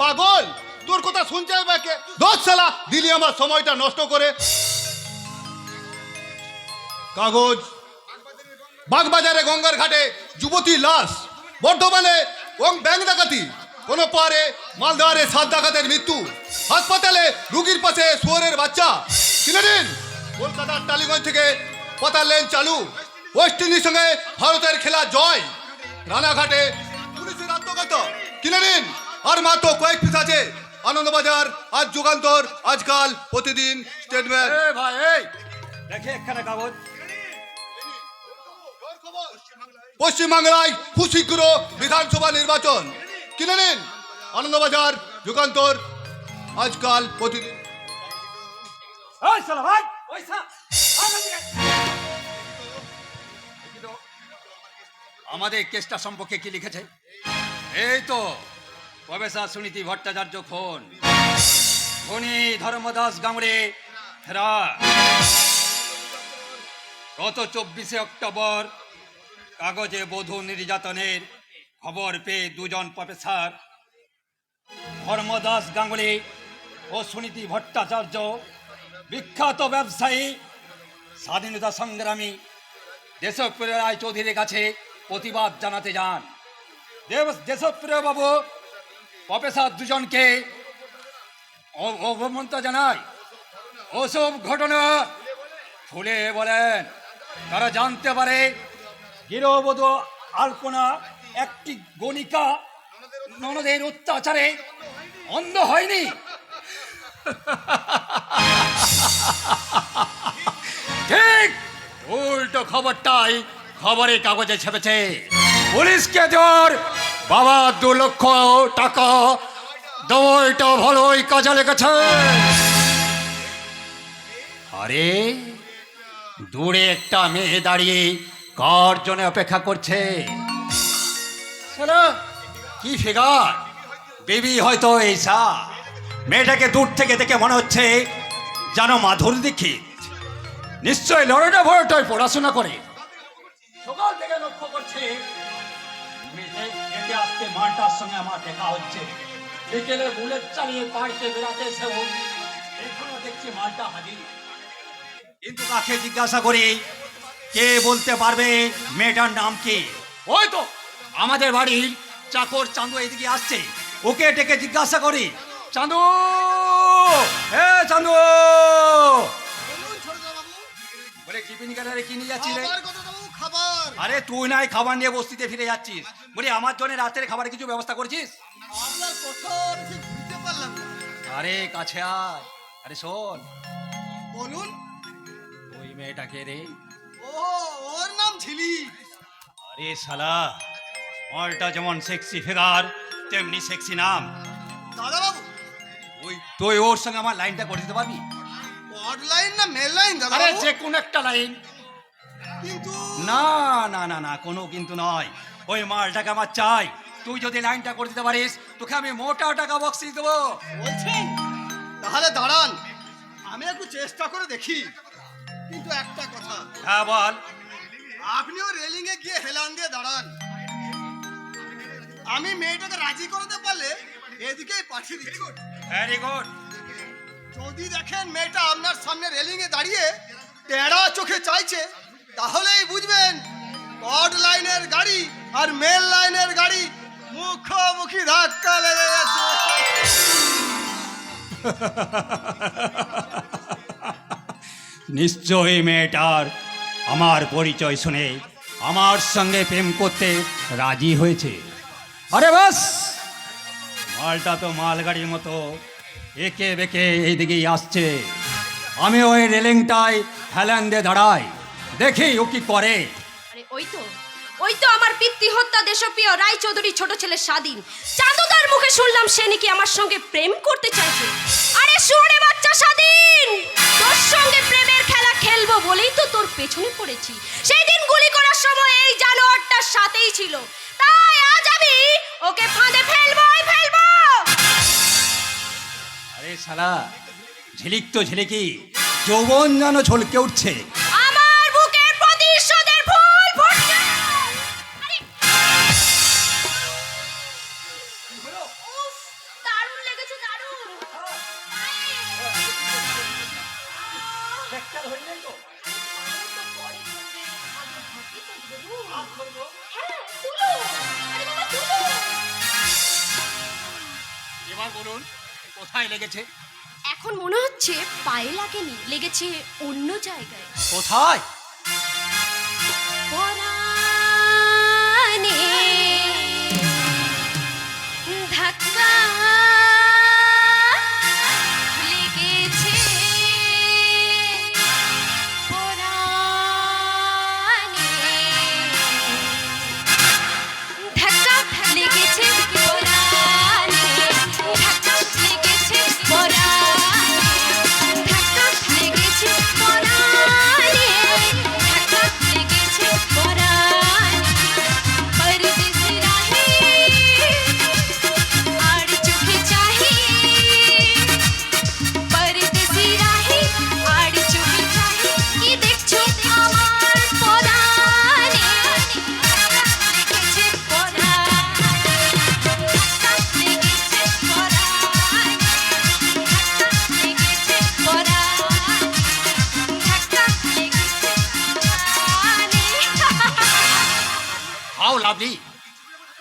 পাগল, তোর কথা শুনছে আমাকে 10 সালা দিলি আমার সময়টা নষ্ট করে। কাগজ বাগবাজারে গঙ্গার ঘাটে যুবতী লাশ, বর্ধমানে ব্যাংক ডাকাতি, কোনো পারে মালদারে 7 ডাকাতের মৃত্যু, হাসপাতালে রুগীর পাশে শুয়োরের বাচ্চা। কিনে নিন কলকাতার টালিগঞ্জ থেকে পাতার লেন চালু, ওয়েস্ট ইন্ডিজের সঙ্গে ভারতের খেলা জয়, রানাঘাটে পুলিশের আত্মঘাত। কিনে নিন আর মাত্র কয়েক পিস আছে। আনন্দবাজার, আজ যুগান্তর, আজকাল, প্রতিদিন, স্টেটমেন্ট। ভাই এই দেখে একখানা কাগজ। পশ্চিমবাংলায় খুব শীঘ্র বিধানসভা নির্বাচন। কিনে নিন আনন্দবাজার, যুগান্তর, আজকাল, প্রতিদিন। ওই শালা ভাই ওই আমাদের কেসটা সম্পর্কে কি লিখেছে? এই তো প্রফেসর সুনীতি ভট্টাচার্য খুন, খুনি ধর্মদাস গামড়ে ফেরা। গত 24শে অক্টোবর কাগজে বধূ নির্যাতনের খবর পেয়ে দুজন প্রফেসর ধর্মদাস গাঙ্গুলি ও সুনীতি ভট্টাচার্য, বিখ্যাত ব্যবসায়ী, স্বাধীনতা সংগ্রামী দেশপ্রিয় রায় চৌধুরীর কাছে প্রতিবাদ জানাতে যান। দেশপ্রিয় বাবু প্রফেসর দুজনকে অবমন্ত জানায়। ওসব ঘটনা খুলে বলেন তারা জানতে পারে গৃহবধূ আলপনা একটি গণিকা ননদের অত্যাচারে অন্ধ হয়নি। ঠিক উল্টো খবরটাই খবরের কাগজে ছেপেছে। পুলিশকে তোর বাবা 2 লক্ষ টাকা দেওয়াটা ভালোই কাজে লেগেছে। আরে দূরে একটা মেয়ে দাঁড়িয়ে কার জন্য অপেক্ষা করছে? কি ফিগার, বেবি হয়তো এইসা। মেয়েটাকে দূর থেকে দেখে মনে হচ্ছে যেন মাধুরী দীক্ষিত, নিশ্চয় লড়াটা ভরটায় পড়াশোনা করে। সকাল থেকে লক্ষ্য করছে হেঁটে আসতে মালটার সঙ্গে আমার দেখা হচ্ছে। বিকেলে বুলেট চালিয়ে বাড়িতে বেড়াতে এসেও এখনো দেখছি মালটা হাজির। কিন্তু কাকে জিজ্ঞাসা করি, কে বলতে পারবে মেয়েটার নাম কি? ওই তো আমাদের বাড়ির চাকর চাঁদু এদিকে আসছে, ওকে ডেকে জিজ্ঞাসা করি। চাঁদু, এ চাঁদু, বলে টিফিন কাটারে কি নিয়ে যাচ্ছি রে? খাবার। আরে তুই নাই খাবার নিয়ে বস্তিতে ফিরে যাচ্ছিস, বলি আমার জন্য রাতের খাবারের কিছু ব্যবস্থা করেছিস? আপনার কথা আমি ঠিক বুঝতে পারলাম না। আরে কাছে আয়। আরে শোন, বলুন। ওই মেয়েটাকে রে? ও, ওর নাম ঝিলি। আরে শালা, মালটা যেমন সেক্সি ফিগার তেমনি সেক্সি নাম। দাদা বাবু, ওই তুই ওর সঙ্গে আমার লাইনটা করে দিতে পারবি? ওয়ার্ড লাইন না মেল লাইন দাদা আরে বাবু? যে কোন একটা লাইন। কিন্তু না না না না, কোনো কিন্তু নয়। ওই মালটাকে আমার চাই। তুই যদি লাইনটা করে দিতে পারিস তোকে আমি মোটা টাকা বক্সিস দেবো। বলছেন? তাহলে দাঁড়ান, আমি একটু চেষ্টা করে দেখি। কিন্তু একটা কথা, হ্যাঁ বল। আপনিও রেলিং এ গিয়ে হেলান দিয়ে দাঁড়ান। আমি মেয়েটাকে রাজি করতে পারলে এদিকেই পাঠিয়ে দিচ্ছি। Very good. যদি দেখেন মেয়েটা আপনার সামনে রেলিং এ দাঁড়িয়ে টেরা চোখে চাইছে, তাহলেই বুঝবেন কড লাইনের গাড়ি আর মেল লাইনের গাড়ি মুখোমুখি ধাক্কা লেগে গেছে। নিশ্চয়ই মেয়েটার আমার পরিচয় শুনে আমার সঙ্গে প্রেম করতে রাজি হয়েছে। আরে বাস, মালটা তো মালগাড়ির মতো একে বেঁকে এইদিকেই আসছে। আমি ওই রেলিংটায় হেলান দিয়ে দাঁড়াই, দেখি ও কি করে। আরে ওই তো আমার পিতৃ হত্যা দেশপ্রিয় রায় চৌধুরী ছোট ছেলে স্বাধীন। চাঁদুদার মুখে শুনলাম সে নাকি আমার সঙ্গে প্রেম করতে চাইছে। আরে শুনে বাচ্চা স্বাধীন, তোর সঙ্গে প্রেমের খেলা খেলবো বলেই তো তোর পেছনে পড়েছি। সেই দিন গুলি করার সময় এই জানোয়ারটার সাথেই ছিল, তাই আজ আমি ওকে ফাঁদে ফেলবোই ফেলবো। আরে শালা, ঝিলিক তো ঝিলিকি, যৌবন যেন ঝলকে উঠছে। আমার বুকের প্রতিশোধের ফুল ফুটছে। আরে উফ, দারুণ লেগেছে, দারুণ। হ্যাঁ তুলো, আরে বাবা তুলো। এবার বলুন কোথায় লেগেছে? এখন মনে হচ্ছে পায়ে লাগেনি, লেগেছে অন্য জায়গায়। কোথায়? পরাণে ধাক্কা লেগেছে, পরাণে ধাক্কা লেগেছে, পরাণে ধাক্কা লেগেছে, পরাণে ধাক্কা লেগেছে, পরাণে ধাক্কা লেগেছে, পরাণে পরদেশি রাহে আর চোখে চাহি, পরদেশি রাহে আর চোখে চাহি, কি দেখছো আমার পরাণে ধাক্কা লেগেছে, পরাণে ধাক্কা লেগেছে, পরাণে ধাক্কা লেগেছে, পরাণে ধাক্কা লেগেছে, পরাণে। হাও লাভলি,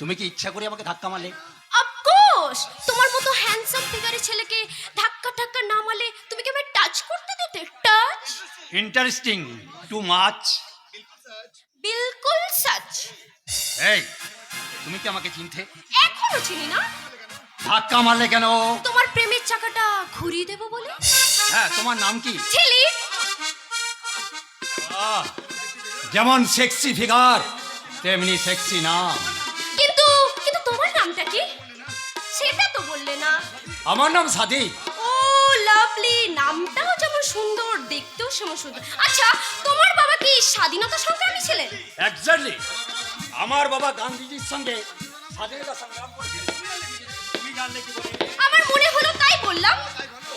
তুমি কি ইচ্ছা করে আমাকে ধাক্কা মারলে? অফকোর্স, তোমার মতো হ্যান্ডসাম ফিগারের ছেলেকে ধাক্কা ধাক্কা না মারলে তুমি কি আমায় টাচ করতে দিতে? টাচ? Interesting too much. বিলকুল সচ। এই তুমি কি আমাকে চিনতে? এখনো চিনি না। ধাক্কা মারলে কেন? তোমার প্রেমের চাকাটা ঘুরিয়ে দেবো বলে। হ্যাঁ, তোমার নাম কি? ঝিলি। আহ, যেমন সেক্সি ফিগার তেমনি সেক্সি নাম। কিন্তু কিন্তু তোমার নামটা কি সেটা তো বললে না। আমার নাম সাদি। ও লাভলি, নামটাও যেমন সুন্দর, দেখতেও সেমন সুন্দর। আচ্ছা, তোমার বাবা কি স্বাধীনতা সংগ্রামী ছিলেন? এক্স্যাক্টলি, আমার বাবা গান্ধীজির সঙ্গে স্বাধীনতা সংগ্রাম করেছিলেন। তুমি জানলে কি করে? আমার মনে হলো তাই বললাম।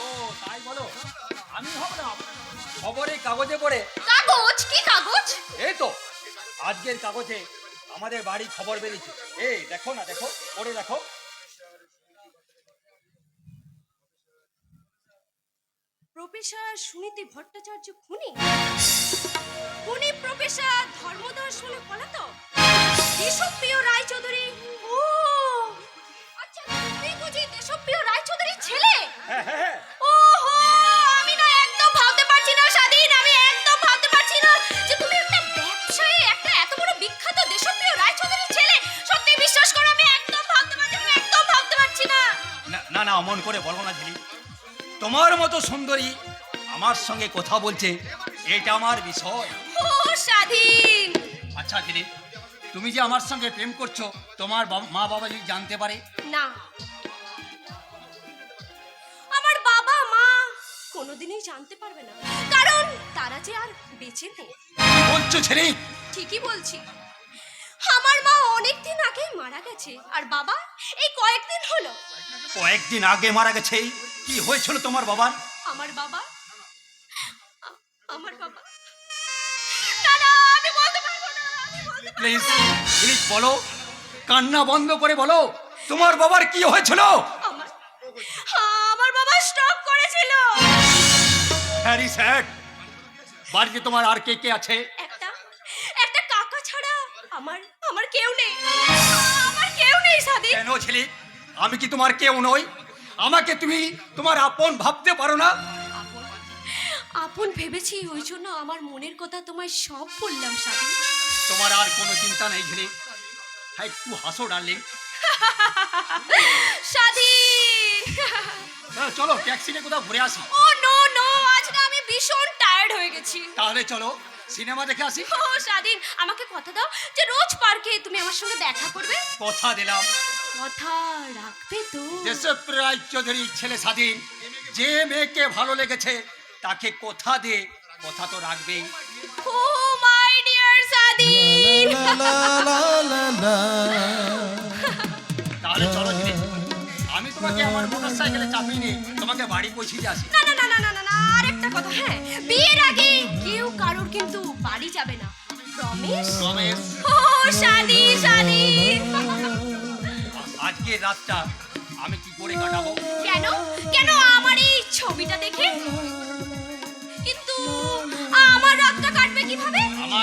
ও তাই বলো? আমি ভাবলাম খবরে কাগজে পড়ে। কাগজ? কি কাগজ? এই তো আজকের কাগজে আমাদের বাড়ি খবর বেরিয়েছে। এই দেখো না, দেখো পড়ে দেখো। প্রফেসর সুনীতি ভট্টাচার্য খুনি। খুনি প্রফেসর ধর্মদাস বলে পলাতক। দেশপ্রিয় রায়চৌধুরী। ও আচ্ছা, তুমি বুঝি দেশপ্রিয় রায়চৌধুরীর ছেলে? হ্যাঁ হ্যাঁ হ্যাঁ। ওহো, আমি না একদম ভাবতে পারছি না স্বাধীন, আমি একদম ভাবতে পারছি না যে তুমি একটা ব্যবসায়ী, একটা এত বড় বিখ্যাত দেশপ্রিয় রায়চৌধুরীর ছেলে। সত্যি বিশ্বাস করো, আমি একদম ভাবতে পারছি না, একদম ভাবতে পারছি না। না না, অমন করে বলো না ঝিলি। তোমার মতো সুন্দরী আমার সঙ্গে কথা বলছে, এটা আমার বিষয়। ও স্বাধীন। আচ্ছা ঝিলি, তুমি যে আমার সঙ্গে প্রেম করছো, তোমার মা বাবা যদি জানতে পারে? না, আমার বাবা মা কোনোদিনই জানতে পারবে না, কারণ তারা যে আর বেঁচে নেই। বলছো ছেলে? ঠিকই বলছি। আমার মা অনেকদিন আগেই মারা গেছে, আর বাবা এই কয়েকদিন হলো। কয়েকদিন আগে মারা গেছে? কি হয়েছিল তোমার বাবার? আমার বাবা আমার বাবা না না, আমি বলতে পারবো না, আমি বলতে পারবো প্লিজ না। প্লিজ বলো, কান্না বন্ধ করে বলো, তোমার বাবার কি হয়েছিল? আমার বাবা স্ট্রোক করেছিল। Very sad. বাড়িতে তোমার আর কে কে আছে? একটা একটা কাকা ছাড়া আমার আমার কেউ নেই, আমার কেউ নেই স্বাধীন। কেন ছেলে, আমি কি তোমার কেউ নই? আমাকে তুমি তোমার আপন ভাবতে পারো না? আপন ভেবেছি, ওই জন্য আমার মনের কথা তোমায় সব বললাম স্বাধীন। তোমার আর কোনো চিন্তা নেই ছেলে? হ্যাঁ, একটু হাসো ডার্লিং। স্বাধীন। চলো ট্যাক্সিতে কোথাও ঘুরে আসি। ও নো নো, আজ না আমি ভীষণ টায়ার্ড হয়ে গেছি। তাহলে চলো সিনেমা দেখে আসি। ও স্বাধীন, আমাকে কথা দাও যে রোজ পার্কে তুমি আমার সঙ্গে দেখা করবে। কথা দিলাম। কথা রাখবে তো? দেশপ্রিয় রায়চৌধুরীর ছেলে স্বাধীন যে মেয়েকে ভালো লেগেছে তাকে কথা দিয়ে কথা তো রাখবেই। ও মাই ডিয়ার স্বাধীন। তাহলে চলো ছেলে, আমি তোমাকে আমার মোটরসাইকেলে চাপিয়ে নিয়ে তোমাকে বাড়ি পৌঁছে দিয়ে আসি। না না না না না না না, আরেকটা কথা, হ্যাঁ, বিয়ের আগে কেউ কারোর কিন্তু বাড়ি যাবে না। প্রমিস? প্রমিস। ও স্বাধীন স্বাধীন। আজকের রাতটা আমি কি করে কাটাবো? কেন কেন আমার এই ছবিটা দেখে? কিন্তু আমার রাতটা কাটবে কিভাবে? আমার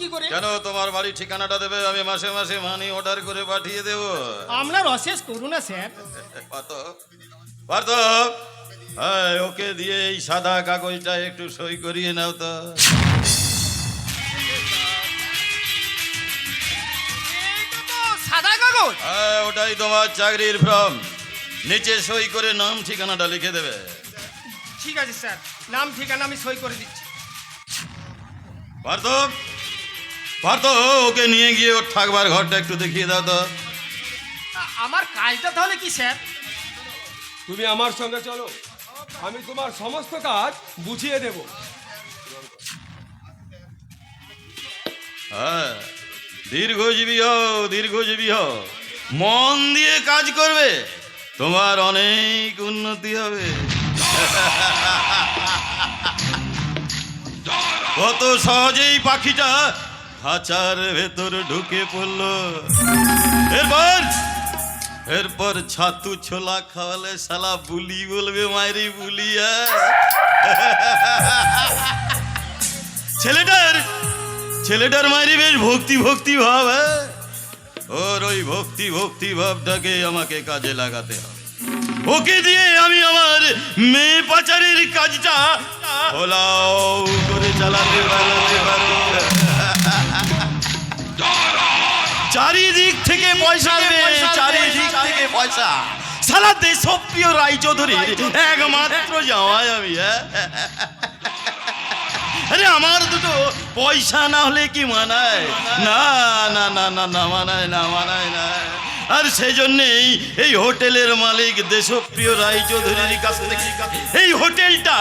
কি করে? কেন তোমার বাড়ির ঠিকানাটা দেবে, আমি মাসে মাসে মানি অর্ডার করে পাঠিয়ে দেবো। আপনার অশেষ করুণা স্যার। পার্থ, পার্থ, এই ওকে দিয়ে এই সাদা কাগজটা একটু সই করিয়ে নাও তো। এইটা তো সাদা কাগজ। হ্যাঁ, ওটাই তোমার চাকরির ফর্ম। নিচে সই করে নাম ঠিকানাটা লিখে দেবে। ঠিক আছে স্যার, নাম ঠিকানা আমি সই করে দিচ্ছি। পার্থ, পার্থ, ওকে নিয়ে গিয়ে ওর থাকবার ঘরটা একটু দেখিয়ে দাও তো। আমার কাজটা তাহলে কি স্যার? তুমি আমার সঙ্গে চলো, আমি তোমার সমস্ত কাজ বুঝিয়ে দেব। হ্যাঁ, দীর্ঘজীবী হও, দীর্ঘজীবী হও, মন দিয়ে কাজ করবে, তোমার অনেক উন্নতি হবে। কত সহজেই পাখিটা খাঁচার ভেতর ঢুকে পড়লো। এরপর ছাতু ছোলা খাওয়ালে শালা বুলি বলবে, মায়েরি বুলিয়া। ছেলেটার মায়েরি বেশ ভক্তি ভক্তি ভাব। ওর ওই ভক্তি ভক্তি ভাবটাকে আমাকে কাজে লাগাতে হবে। ওকে দিয়ে আমি আমার মেয়ে পাচারের কাজটা ওলাও করে চালাতে পারবো। চারিদিক থেকে পয়সা আসবে, চারিদিক থেকে পয়সা। সারা দেশপ্রিয় রায়চৌধুরীর একমাত্র জামাই আমি। আরে আমার দুটো পয়সা না হলে কি মানায়? না না না না না, মানায় না, মানায় না। আর সেই জন্যেই এই হোটেলের মালিক দেশপ্রিয় রায়চৌধুরীর কাছ থেকে এই হোটেলটা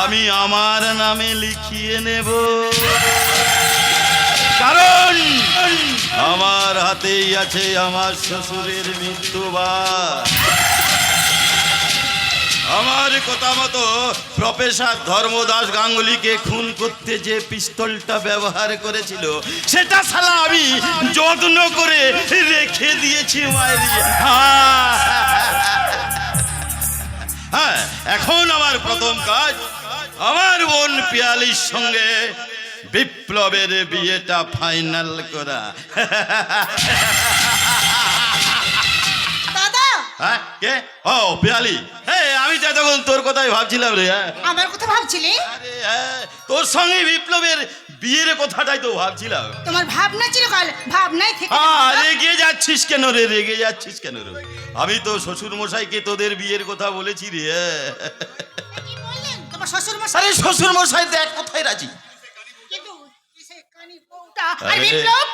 আমি আমার নামে লিখিয়ে নেব। কারণ আমার হাতেই আছে আমার শ্বশুরের মৃত্যুবার। আমার কথা মতো প্রফেসর ধর্মদাস গাঙ্গুলিকে খুন করতে যে পিস্তলটা ব্যবহার করেছিল, সেটা শালা আমি যত্ন করে রেখে দিয়েছি মায়েরি। হ্যাঁ, এখন আমার প্রথম কাজ আমার বোন পিয়ালির সঙ্গে বিপ্লবের বিয়েটা ফাইনাল করা। হ্যাঁ, কে? ও পিয়ালি, আমি তো তখন তোর কথাই ভাবছিলাম রে। আমার কথা ভাবছিলে? আরে হ্যাঁ, তোর সঙ্গে বিপ্লবের বিয়ের কথাটাই তো ভাবছিলাম। তোমার ভাবনা চিরকাল ভাবনাই থেকে রেগে যাচ্ছিস কেন রে? রেগে যাচ্ছিস কেন রে? আমি তো শ্বশুর মশাইকে তোদের বিয়ের কথা বলেছি রে। কি বললেন তোমার শ্বশুর মশাই? আরে শ্বশুর মশাই দেখ কোথায় রাজি। কিন্তু সে কানি বউটা আর বিপ্লব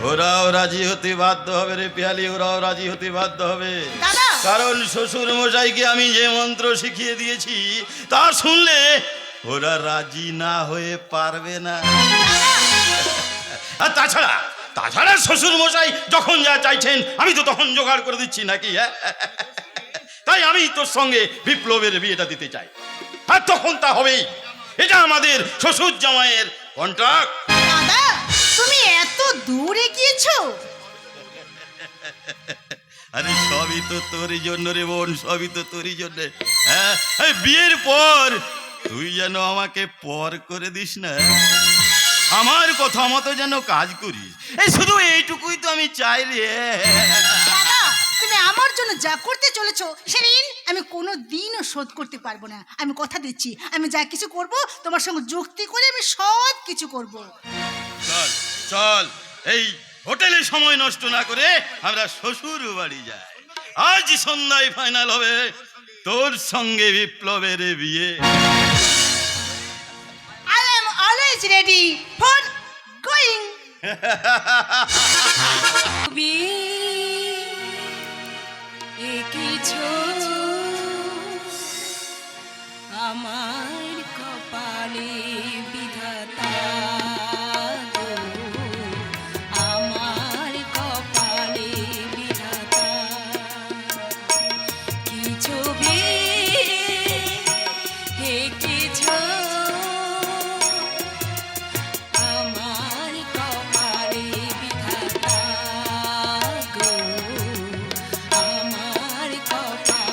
ওরাও রাজি হতে বাধ্য হবে রে পিয়ালি, ওরাও রাজি হতে বাধ্য হবে। দাদা, কারণ শ্বশুর মশাইকে আমি যে মন্ত্র শিখিয়ে দিয়েছি তা শুনলে ওরা রাজি না হয়ে পারবে না। আর তাছাড়া শ্বশুর মশাই যখন যা চাইছেন আমি তো তখন জোগাড় করে দিচ্ছি নাকি। তাই আমি তোর সঙ্গে বিপ্লবের বিয়েটা দিতে চাই, আর তখন তা হবেই। এটা আমাদের শ্বশুর জামাইয়ের কন্ট্রাক্ট। দাদা, তুমি এত দূরে গিয়েছো? আরে সবই তো তোরই জন্য রে বোন, সবই তো তোরই জন্য। হ্যাঁ, বিয়ের পর তুই যেন আমাকে পর করে দিস না, আমার কথা মতো যেন কাজ করিস। শুধু এইটুকুই তো আমি চাই রে। দাদা, তুমি আমার জন্য যা করতে চলেছো সে ঋণ আমি কোনো দিনও শোধ করতে পারবো না। আমি কথা দিচ্ছি, আমি যা কিছু করব তোমার সঙ্গে যুক্তি করে আমি সব কিছু করব। চল চল, এই হোটেলে সময় নষ্ট না করে আমরা শ্বশুর বাড়ি যাই। আজ সন্ধ্যায় ফাইনাল হবে তোর সঙ্গে বিপ্লবের বিয়ে। I am always ready for going. আমার কপালে বিধাতা গো, আমার কপালে বিধাতা কি ছবি এঁকেছ আমার কপালে বিধাতা গো, আমার কপালে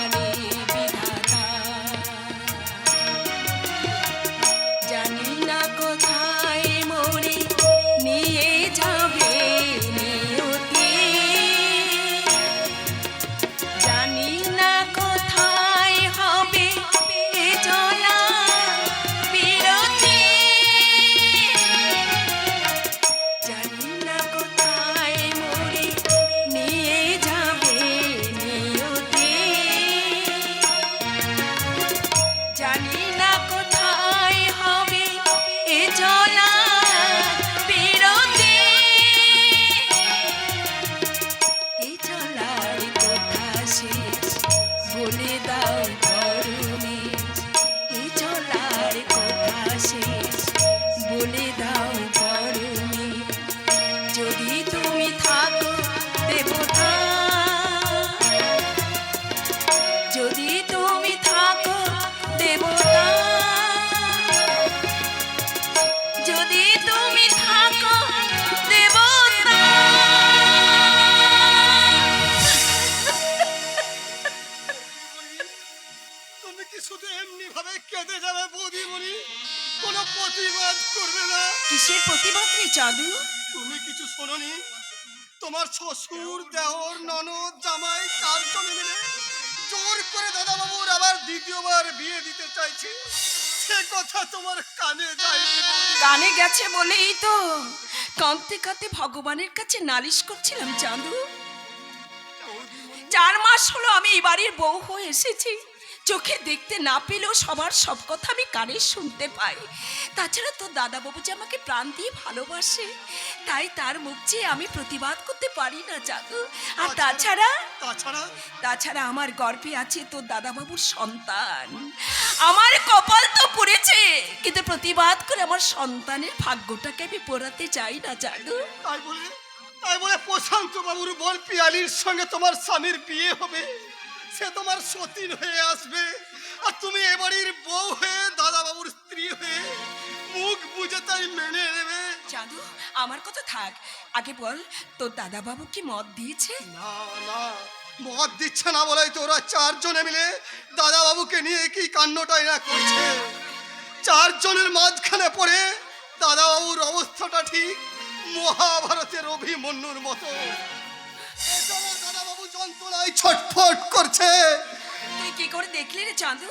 দাও পরমেশ এই চলার কথা শেষ বলে দাও পরমেশ যদি তুমি থাকো দেবতা যদি তুমি থাকো দেবতা যদি তুমি থাকো দেবতা তুমি কি শুধু এমনি ভাবে কেঁদে যাবে বৌদিমণি? কোনো প্রতিবাদ করবে না? কিসের প্রতিবাদ রে চাঁদু? তুমি কিছু শোনোনি? তোমার শ্বশুর, দেওর, ননদ, জামাই 4 জনে মিলে জোর করে দাদাবাবুর আবার দ্বিতীয়বার বিয়ে দিতে চাইছে। সে কথা তোমার কানে যায়নি বৌদি। কানে গেছে বলেই তো কাঁদতে কাঁদতে ভগবানের কাছে নালিশ করছিলাম চাঁদু। 4 মাস হলো আমি এই বাড়ির বউ হয়ে এসেছি, চোখে দেখতে না পেলেও সবার সব কথা আমি কানে শুনতে পাই। তাছাড়া তো দাদাবাবু যে আমাকে প্রাণ দিয়ে ভালোবাসে, তাই তার মুখ চেয়ে আমি প্রতিবাদ করতে পারি না জাদু। আর তাছাড়া তাছাড়া তাছাড়া আমার গর্ভে আছে তোর দাদাবাবুর সন্তান। আমার কপাল তো পড়েছে, কিন্তু প্রতিবাদ করে আমার সন্তানের ভাগ্যটাকে আমি পোড়াতে চাই না জাদু। তাই বলে প্রশান্ত বাবুর বোন পিয়ালির সঙ্গে তোমার স্বামীর বিয়ে হবে, সে তোমার সতীন হয়ে আসবে, আর তুমি এ বাড়ির বউ হয়ে দাদাবাবুর স্ত্রী হয়ে মুখ বুঝে তাই মেনে নেবে? জাদু আমার কথা থাক, আগে বল তোর দাদাবাবু কি মত দিয়েছে? না না, মদ দিচ্ছে না বলেই তো ওরা 4 জনে মিলে দাদাবাবুকে নিয়ে কি কাণ্ডটাই না করছে। 4 জনের মাঝখানে পড়ে দাদাবাবুর অবস্থাটা ঠিক মহাভারতের অভিমন্যুর মতো। এছাড়া দাদাবাবু যন্ত্রণায় ছটফট করছে। তুই কি করে দেখলি রে চাঁদু?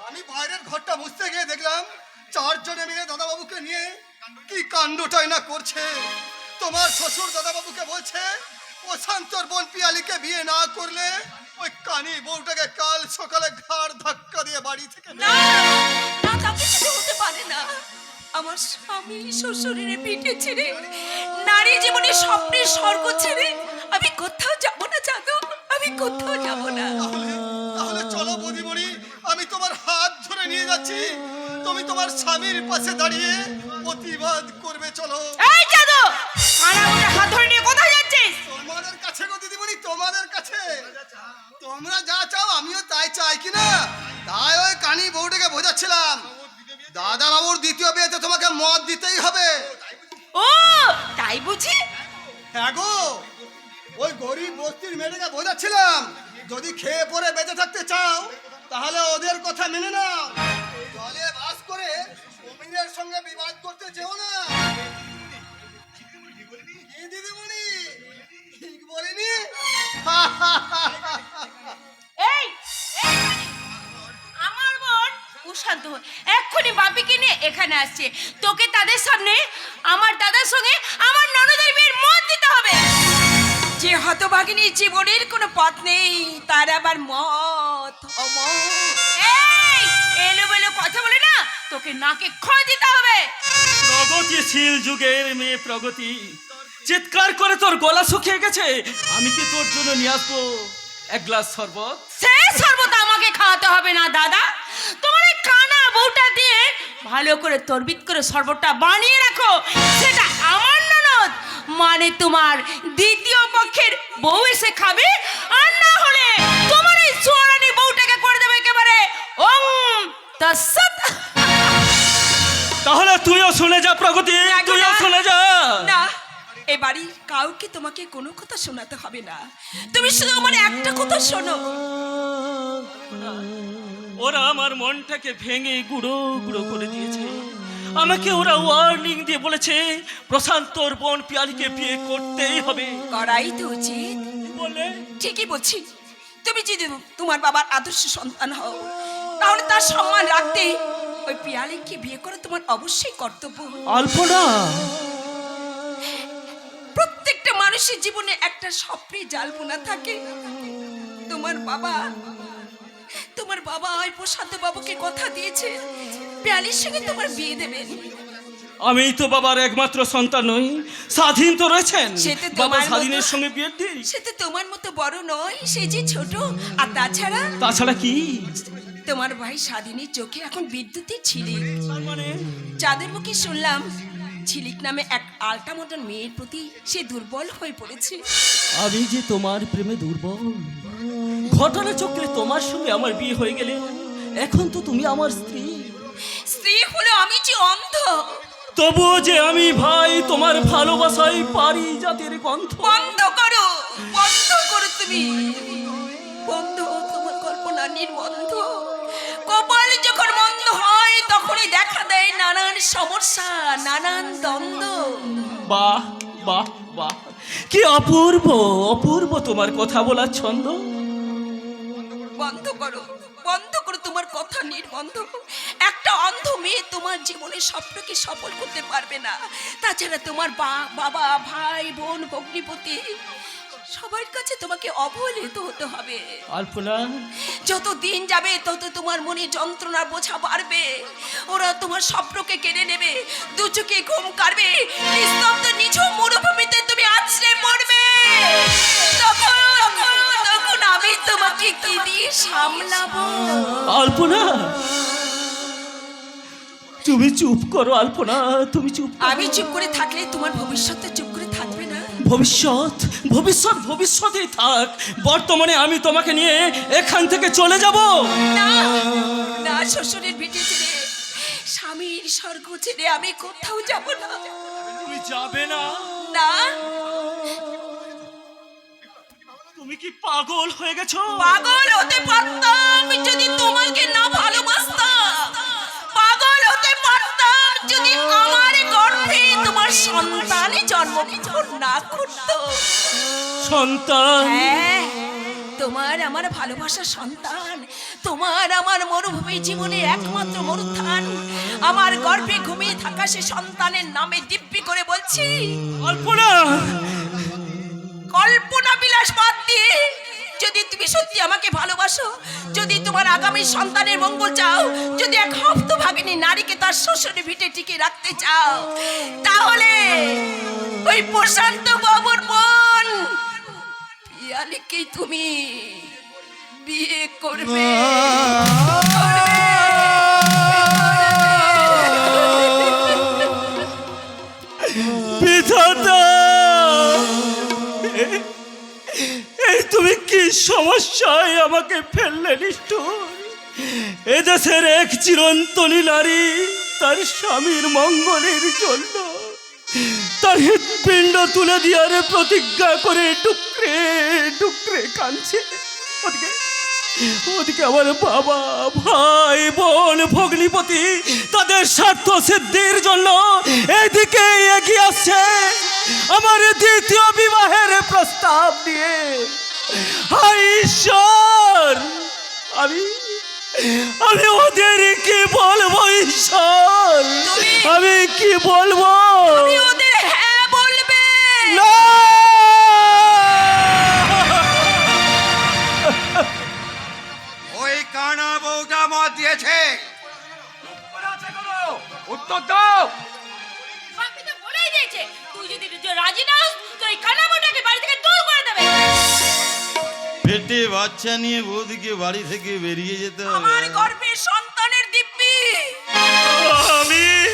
আমি বাইরের ঘরটা মুছতে গিয়ে দেখলাম 4 জনে মিলে দাদাবাবুকে নিয়ে কি কাণ্ডটাই না করছে। তোমার শ্বশুর দাদাবাবুকে বলছে প্রশান্তর বোন পিয়ালিকে বিয়ে না করলে ওই কানি বউটাকে কাল সকালে ঘাড় ধাক্কা দিয়ে বাড়ি থেকে না না, তা কিছু হতে পারে না। আমার স্বামী শ্বশুরের পিঠে ছেড়ে, নারী জীবনের স্বপ্নের স্বর্গ ছেড়ে আমি কোথাও যাব না জাদু, আমি কোথাও যাব না। তাহলে চলো বৌদিমণি, আমি তোমার হাত ধরে নিয়ে যাচ্ছি, তুমি তোমার স্বামীর পাশে দাঁড়িয়ে প্রতিবাদ করবে। চলো। এই জাদু, কানাগুনে হাত ধরে নিয়ে কোথায় যাচ্ছিস? তোমাদের কাছে গো দিদিমণি, তোমাদের কাছে। তোমরা যা চাও আমিও তাই চাই কিনা, তাই ওই কানি বউটাকে বোঝাচ্ছিলাম দাদাবাবুর দ্বিতীয় বিয়েতে তোমাকে মত দিতেই হবে। ও তাই বুঝি? হ্যাঁ গো, ওই গরিব বস্তির মেয়েটাকে বোঝাচ্ছিলাম যদি খেয়ে পরে বেঁচে থাকতে চাও তাহলে ওদের কথা মেনে নাও, জলে বাস করে জমিনের সঙ্গে বিবাদ করতে যেও না। কি দিদিমণি, ঠিক বলিনি? এই আমার বোন প্রশান্ত এক্ষুনি বাপিকে নিয়ে এখানে আসছে, তোকে তাদের সামনে আমার দাদার সঙ্গে আমার ননদের বিয়ের মত দিতে হবে। যে হতভাগিনী জীবনের কোনো পথ নেই, তার আবার মত এই এলোমেলো কথা বলে না, তোকে নাকে খয় দিতে হবে। প্রগতিশীল যুগের মেয়ে প্রগতি, চিৎকার করে তোর গলা শুকিয়ে গেছে, আমি কি তোর জন্য নিয়ে আসবো 1 গ্লাস শরবত? সে শরবত আমাকে খাওয়াতে হবে না দাদা, তোমার এই কানা বউটা দিয়ে ভালো করে তরবিত করে শরবতটা বানিয়ে রাখো, সেটা আমার ননদ মানে তোমার দ্বিতীয় পক্ষের বউ এসে খাবে, আর না হলে তোমার এই সোয়ারানি বউটাকে করে দেবে একেবারে ওম তসত। তাহলে তুইও শুনে যা প্রগতি, তুইও শুনে যা। না, এ বাড়ির কাউকে তোমাকে কোনো কথা শোনাতে হবে না, তুমি শুধু আমার একটা কথা শোনো। ওরা আমার মনটাকে ভেঙে গুঁড়ো গুঁড়ো করে দিয়েছে, আমাকে ওরা ওয়ার্নিং দিয়ে বলেছে প্রশান্তর বোন পিয়ালিকে বিয়ে করতেই হবে। করাই তো উচিত। বলে ঠিকই বলছি, তুমি যদি তোমার বাবার আদর্শ সন্তান হও তাহলে তার সম্মান রাখতে ওই পিয়ালিকে বিয়ে করে তোমার অবশ্যই কর্তব্য। আলপনা, প্রত্যেকটা মানুষের জীবনে একটা স্বপ্নের জালপনা থাকে। তোমার বাবা ওই প্রশান্ত বাবুকে কথা দিয়েছে পিয়ালির সঙ্গে তোমার বিয়ে দেবেন। আমি তো বাবার একমাত্র সন্তান নই। স্বাধীন তো রয়েছেন, সে তো বাবা তোমার স্বাধীনের মতো- সঙ্গে বিয়ে দিই। সে তো তোমার মতো বড় নয়, সে যে ছোট। আর তাছাড়া তাছাড়া কি? তোমার ভাই স্বাধীনের চোখে এখন বিদ্যুতের ঝিলিক। মানে যাদের মুখে শুনলাম ঝিলিক নামে এক আলটা মডার্ন মেয়ের প্রতি সে দুর্বল হয়ে পড়েছে। আমি যে তোমার প্রেমে দুর্বল। ঘটনা চক্রে তোমার সঙ্গে আমার বিয়ে হয়ে গেলে এখন তো তুমি আমার স্ত্রী। স্ত্রী হলো আমি যে অন্ধ। তবুও যে আমি ভাই তোমার ভালোবাসায় পারি জাতের গন্ধ। বন্ধ করো, বন্ধ করো তুমি। বন্ধ তোমার কল্পনা নির্বন্ধ। কপাল যখন মন্দ হয় তখনই দেখা দেয় নানান সমস্যা, নানান দ্বন্দ্ব। বাহ বাহ বাহ, কি অপূর্ব অপূর্ব তোমার কথা বলার ছন্দ। বন্ধ করো, বন্ধ করো তোমার কথা নির্বন্ধ। একটা অন্ধ মেয়ে তোমার জীবনের স্বপ্নকে সফল করতে পারবে না। তাছাড়া তোমার বাবা, ভাই, বোন, ভগ্নিপতি সবার কাছে তোমাকে অবহেলিত হতে হবে। আলপনা, যত দিন যাবে তত তোমার মনে যন্ত্রণার বোঝা বাড়বে। ওরা তোমার স্বপ্নকে কেড়ে নেবে, দু চোখে ঘুম কাড়বে, নিস্তব্ধ নিঝুম মরুভূমিতে তুমি আছড়ে পড়বে। তখন আমি তোমাকে কি দিয়ে সামলাবো? আলপনা, তুমি চুপ করো। আলপনা, তুমি চুপ করো। আমি চুপ করে থাকলে তোমার ভবিষ্যৎ চুপ করে থাকবে না। ভবিষ্যৎ ভবিষ্যৎ ভবিষ্যতেই থাক, বর্তমানে আমি তোমাকে নিয়ে এখান থেকে চলে যাব। না না, শ্বশুরের ভিটে ছেড়ে, স্বামীর স্বর্গ ছেড়ে আমি কোথাও যাব না। তুমি যাবে না? না, তুমি কি পাগল হয়ে গেছো? পাগল হতে পারতাম যদি তোমাকে না ভালোবাসতাম। পাগল হতে পারতাম যদি আমার গর্ভে তোমার সন্তান জন্মগ্রহণ না করত। সন্তান? হ্যাঁ, তোমার আমার ভালোবাসার সন্তান, তোমার আমার মরুভূমি জীবনের একমাত্র মরুত্থান। আমার গর্ভে ঘুমিয়ে থাকা সে সন্তানের নামে দিব্যি করে বলছি, আলপনা, কল্পনা বিলাস বাদ দিয়ে যদি তুমি সত্যি আমাকে ভালোবাসো, যদি তোমার আগামী সন্তানের মঙ্গল চাও, যদি এক হতভাগিনী নারীকে তার শ্বশুরের ভিটে টিকে রাখতে চাও, তাহলে ওই প্রশান্ত বাবুর বোন পিয়ালিকেই তুমি বিয়ে করবে। বিধাতা, এই তুমি কি সমস্যায় আমাকে ফেললে নিষ্ঠুর? এদেশের এক চিরন্তনী নারী তার স্বামীর মঙ্গলের জন্য তার হৃৎপিণ্ড তুলে দেওয়ার প্রতিজ্ঞা করে ডুকরে ডুকরে কাঁদছে। ওদিকে আমার বাবা, ভাই, বোন, ভগ্নিপতি তাদের স্বার্থ সিদ্ধির জন্য এদিকে এগিয়ে আসছে আমার দ্বিতীয় বিবাহের প্রস্তাব দিয়ে। হায় ঈশ্বর, আমি ওদের কি বলবো? ঈশ্বর, আমি কি বলবো? তুমি ওদের হ্যাঁ বলবে। না! ওই কানা বউটা মত দিয়েছে। উত্তর দাও। বাপি তো বলেই দিয়েছে, তুই যদি রাজি না হস তো এই কানামোটাকে বাড়ি থেকে দূর করে দেবে। পেটে বাচ্চা নিয়ে বৌদিকে বাড়ি থেকে বেরিয়ে যেতে হবে। আমার গর্ভে সন্তানের দিব্যি। আমি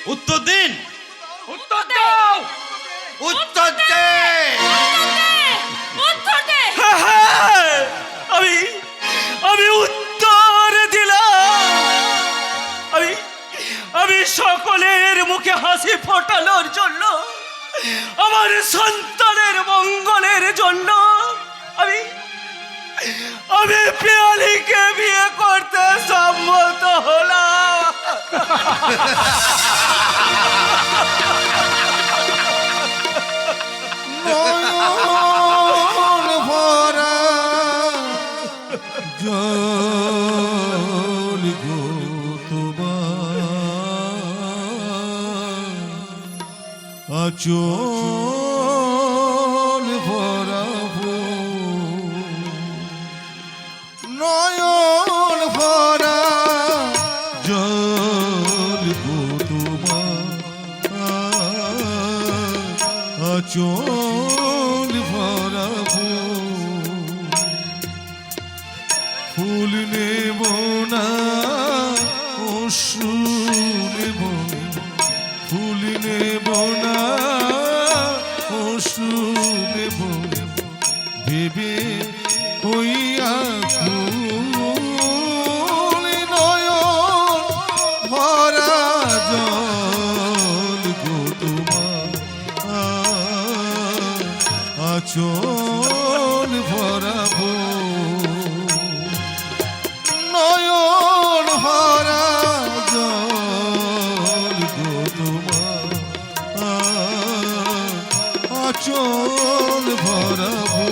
উত্তর দিন, উত্তর দাও। উত্তর দে। উত্তর দে। আমি উত্তর দিলাম। আমি সকলের মুখে হাসি ফোটানোর জন্য, আমার সন্তানের মঙ্গলের জন্য আমি পিয়ালিকে বিয়ে করতে সম্মত হলাম। নয়ন ভরা জল গো তোমার, আঁচল ভরা ফুল। নয়ন ভরা জল গো তোমার, আচল ভরাবো ফুল নেব না অশ্রু নেব ফুল নেব না অশ্রু নেব ভেবে হইয়া কুল নয়ন ভরা জল গো তোমার আচল ভরাবো নয়ন ভরা জল গো তোমার আচল ভরাবো